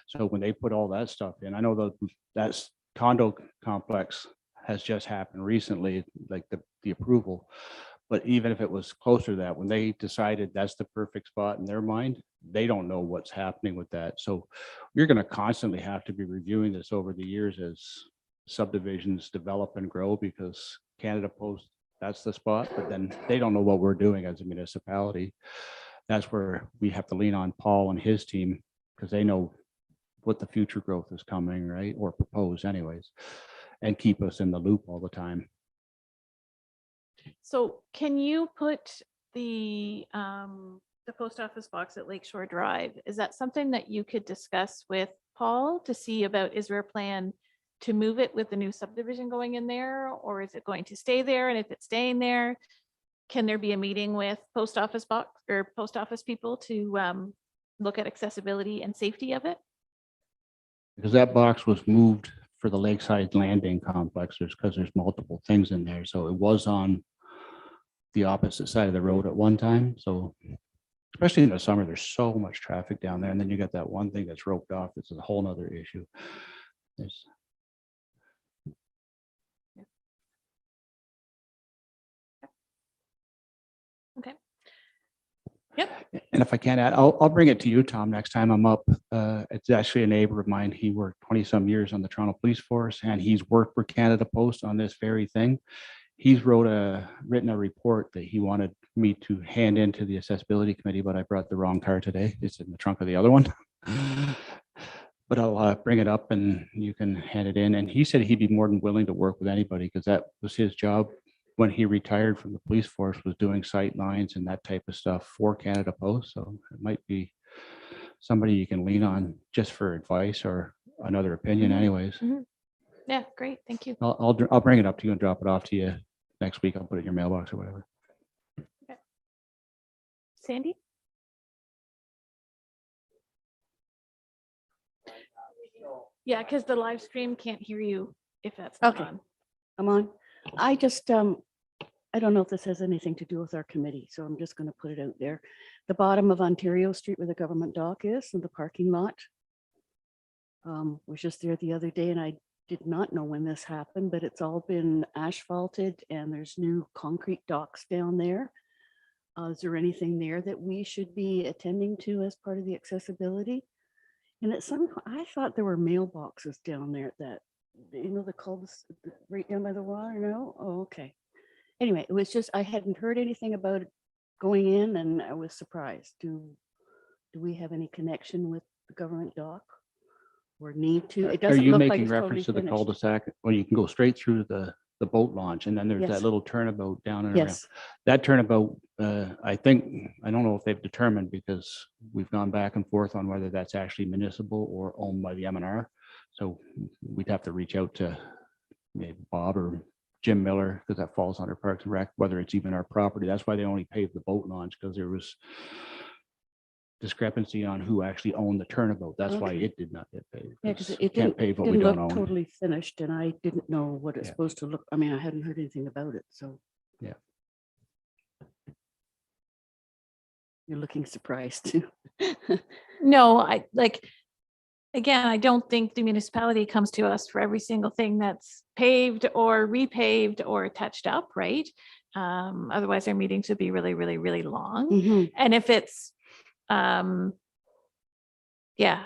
So when they put all that stuff in, I know that's condo complex has just happened recently, like the approval. But even if it was closer to that, when they decided that's the perfect spot in their mind, they don't know what's happening with that. So you're going to constantly have to be reviewing this over the years as subdivisions develop and grow, because Canada Post, that's the spot, but then they don't know what we're doing as a municipality. That's where we have to lean on Paul and his team, because they know what the future growth is coming, right? Or proposed anyways, and keep us in the loop all the time. So can you put the post office box at Lakeshore Drive? Is that something that you could discuss with Paul to see about, is there a plan to move it with the new subdivision going in there, or is it going to stay there? And if it's staying there, can there be a meeting with post office box or post office people to look at accessibility and safety of it? Because that box was moved for the Lakeside Landing complex, because there's multiple things in there. So it was on the opposite side of the road at one time. So especially in the summer, there's so much traffic down there. And then you got that one thing that's roped off. It's a whole nother issue. Okay. Yep. And if I can add, I'll bring it to you, Tom, next time I'm up. It's actually a neighbor of mine. He worked 20 some years on the Toronto Police Force, and he's worked for Canada Post on this very thing. He's written a report that he wanted me to hand into the accessibility committee, but I brought the wrong car today. It's in the trunk of the other one. But I'll bring it up and you can hand it in. And he said he'd be more than willing to work with anybody, because that was his job when he retired from the police force, was doing sight lines and that type of stuff for Canada Post. So it might be somebody you can lean on just for advice or another opinion anyways. Mm-hmm. Yeah, great. Thank you. I'll bring it up to you and drop it off to you next week. I'll put it in your mailbox or whatever. Okay. Sandy? Yeah, because the live stream can't hear you if that's not Okay. on. I'm on. I just, I don't know if this has anything to do with our committee, so I'm just going to put it out there. The bottom of Ontario Street where the government dock is and the parking lot. Was just there the other day, and I did not know when this happened, but it's all been asphalted and there's new concrete docks down there. Is there anything there that we should be attending to as part of the accessibility? And at some point, I thought there were mailboxes down there that, the cul right down by the water. No? Oh, okay. Anyway, it was just, I hadn't heard anything about it going in, and I was surprised. Do we have any connection with the government dock or need to? It Are doesn't you look like making it's totally reference to the finished. cul-de-sac? Well, you can go straight through the boat launch, and then there's Yes. that little turnabout down and around. Yes, That turnabout, I don't know if they've determined, because we've gone back and forth on whether that's actually municipal or owned by the M&R. So we'd have to reach out to maybe Bob or Jim Miller, because that falls under Parks and Rec, whether it's even our property. That's why they only paved the boat launch, because there was discrepancy on who actually owned the turnabout. That's why Okay. it did not get paid. Yeah, because because it can't didn't, pave what we didn't don't look own. totally finished and I didn't know what it's Yeah. supposed to look. I mean, I hadn't heard anything about it, so. Yeah. You're looking surprised too. No, again, I don't think the municipality comes to us for every single thing that's paved or repaved or touched up, right? Otherwise our meetings would be really, really, really long. Mhm. And if it's, yeah,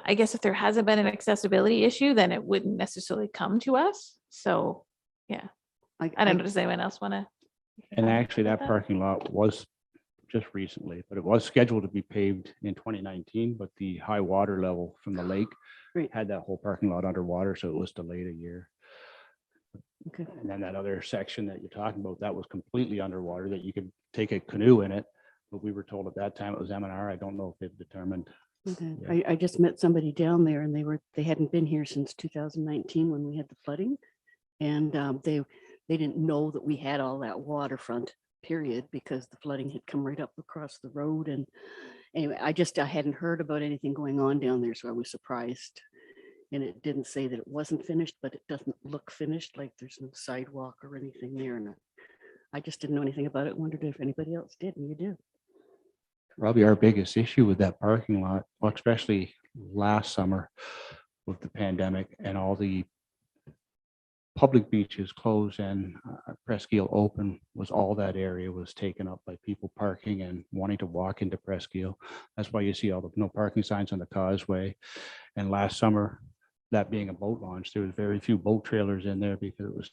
I guess if there hasn't been an accessibility issue, then it wouldn't necessarily come to us. So, yeah, I don't know. Does anyone else want to? And actually, that parking lot was just recently, but it was scheduled to be paved in 2019, but the high water level from the lake Right. had that whole parking lot underwater, so it was delayed a year. Okay. And then that other section that you're talking about, that was completely underwater, that you could take a canoe in it. But we were told at that time it was M&R. I don't know if they've determined. Okay. Yeah. I just met somebody down there and they hadn't been here since 2019 when we had the flooding. And they didn't know that we had all that waterfront period because the flooding had come right up across the road. And anyway, I hadn't heard about anything going on down there. So I was surprised. And it didn't say that it wasn't finished, but it doesn't look finished, like there's no sidewalk or anything there. And I just didn't know anything about it. Wondered if anybody else did, and you do. Probably our biggest issue with that parking lot, well, especially last summer with the pandemic and all the public beaches closed and Presqu'île open, was all that area was taken up by people parking and wanting to walk into Presqu'île. That's why you see all the no parking signs on the causeway. And last summer, that being a boat launch, there was very few boat trailers in there because it was,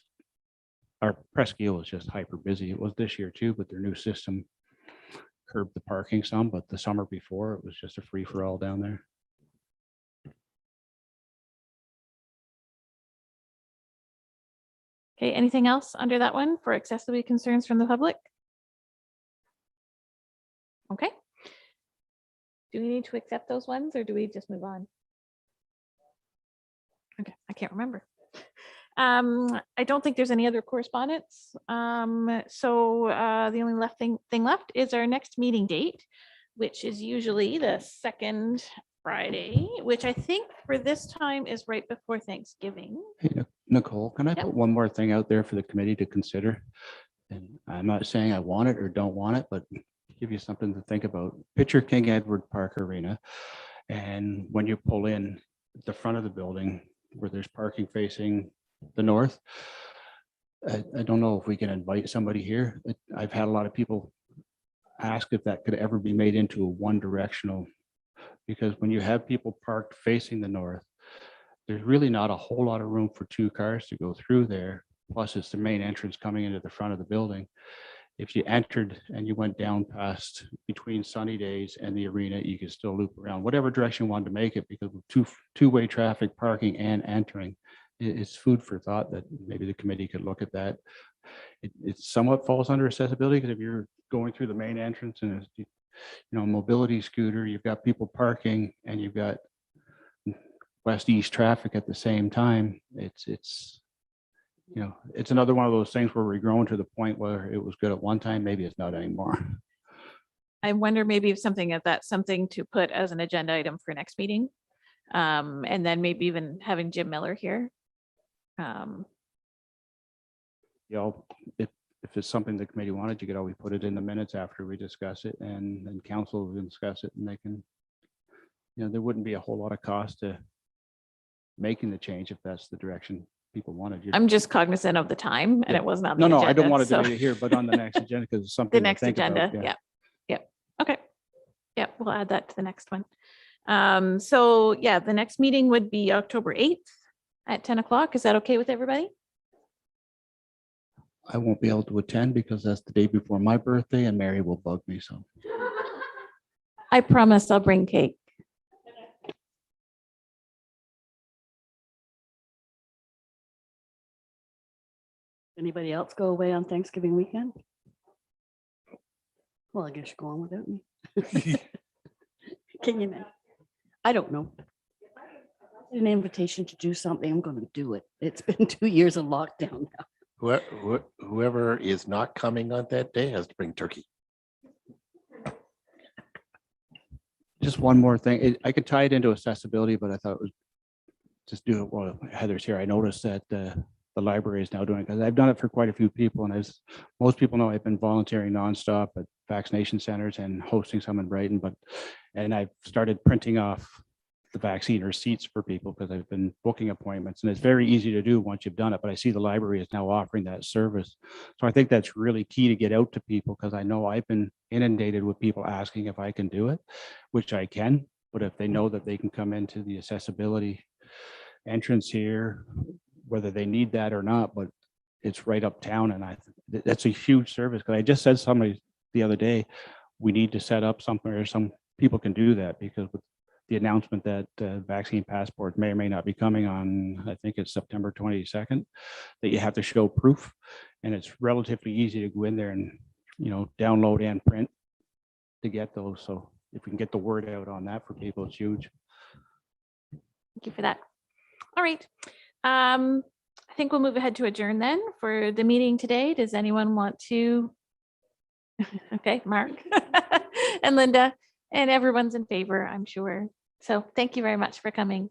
our Presqu'île was just hyper busy. It was this year too, but their new system curbed the parking some, but the summer before it was just a free for all down there. Okay, anything else under that one for accessibility concerns from the public? Okay. Do we need to accept those ones or do we just move on? Okay, I can't remember. I don't think there's any other correspondence. So the only thing left is our next meeting date, which is usually the second Friday, which I think for this time is right before Thanksgiving. Hey, Nicole, can I Yep. put one more thing out there for the committee to consider? And I'm not saying I want it or don't want it, but give you something to think about. Picture King Edward Park Arena. And when you pull in the front of the building where there's parking facing the north, I don't know if we can invite somebody here. I've had a lot of people ask if that could ever be made into a one directional, because when you have people parked facing the north, there's really not a whole lot of room for two cars to go through there. Plus it's the main entrance coming into the front of the building. If you entered and you went down past between sunny days and the arena, you could still loop around whatever direction you wanted to make it, because with two-way traffic parking and entering, it's food for thought that maybe the committee could look at that. It somewhat falls under accessibility, because if you're going through the main entrance and it's, mobility scooter, you've got people parking and you've got west-east traffic at the same time. It's another one of those things where we're growing to the point where it was good at one time, maybe it's not anymore. I wonder maybe if that's something to put as an agenda item for next meeting. And then maybe even having Jim Miller here. If it's something the committee wanted, you could always put it in the minutes after we discuss it, and then council will discuss it, and they can, there wouldn't be a whole lot of cost to making the change if that's the direction people wanted. I'm just cognizant of the time and Yeah. it wasn't on the No, agenda. I don't want to so- debate it here, but on the next agenda, because it's The something to next think about, agenda, yeah. Okay. Yeah, we'll add that to the next one. So yeah, the next meeting would be October 8th at 10 o'clock. Is that okay with everybody? I won't be able to attend because that's the day before my birthday and Mary will bug me, so. I promise I'll bring cake. Anybody else go away on Thanksgiving weekend? Well, I guess you're going without me. Can you? I don't know. An invitation to do something, I'm going to do it. It's been 2 years of lockdown now. Whoever is not coming on that day has to bring turkey. just one more thing. I could tie it into accessibility, but I thought it was just do it while Heather's here. I noticed that the library is now doing, because I've done it for quite a few people. And as most people know, I've been volunteering nonstop at vaccination centers and hosting some in Brighton, and I've started printing off the vaccine receipts for people because I've been booking appointments, and it's very easy to do once you've done it. But I see the library is now offering that service. So I think that's really key to get out to people, because I know I've been inundated with people asking if I can do it, which I can, but if they know that they can come into the accessibility entrance here, whether they need that or not, but it's right uptown, and that's a huge service. Because I just said to somebody the other day, we need to set up something where some people can do that, because with the announcement that vaccine passports may or may not be coming on, I think it's September 22nd, that you have to show proof, and it's relatively easy to go in there and, you know, download and print to get those. So if we can get the word out on that for people, it's huge. Thank you for that. All right. I think we'll move ahead to adjourn then for the meeting today. Does anyone want to? Okay, Mark and Linda, and everyone's in favor, I'm sure. So thank you very much for coming.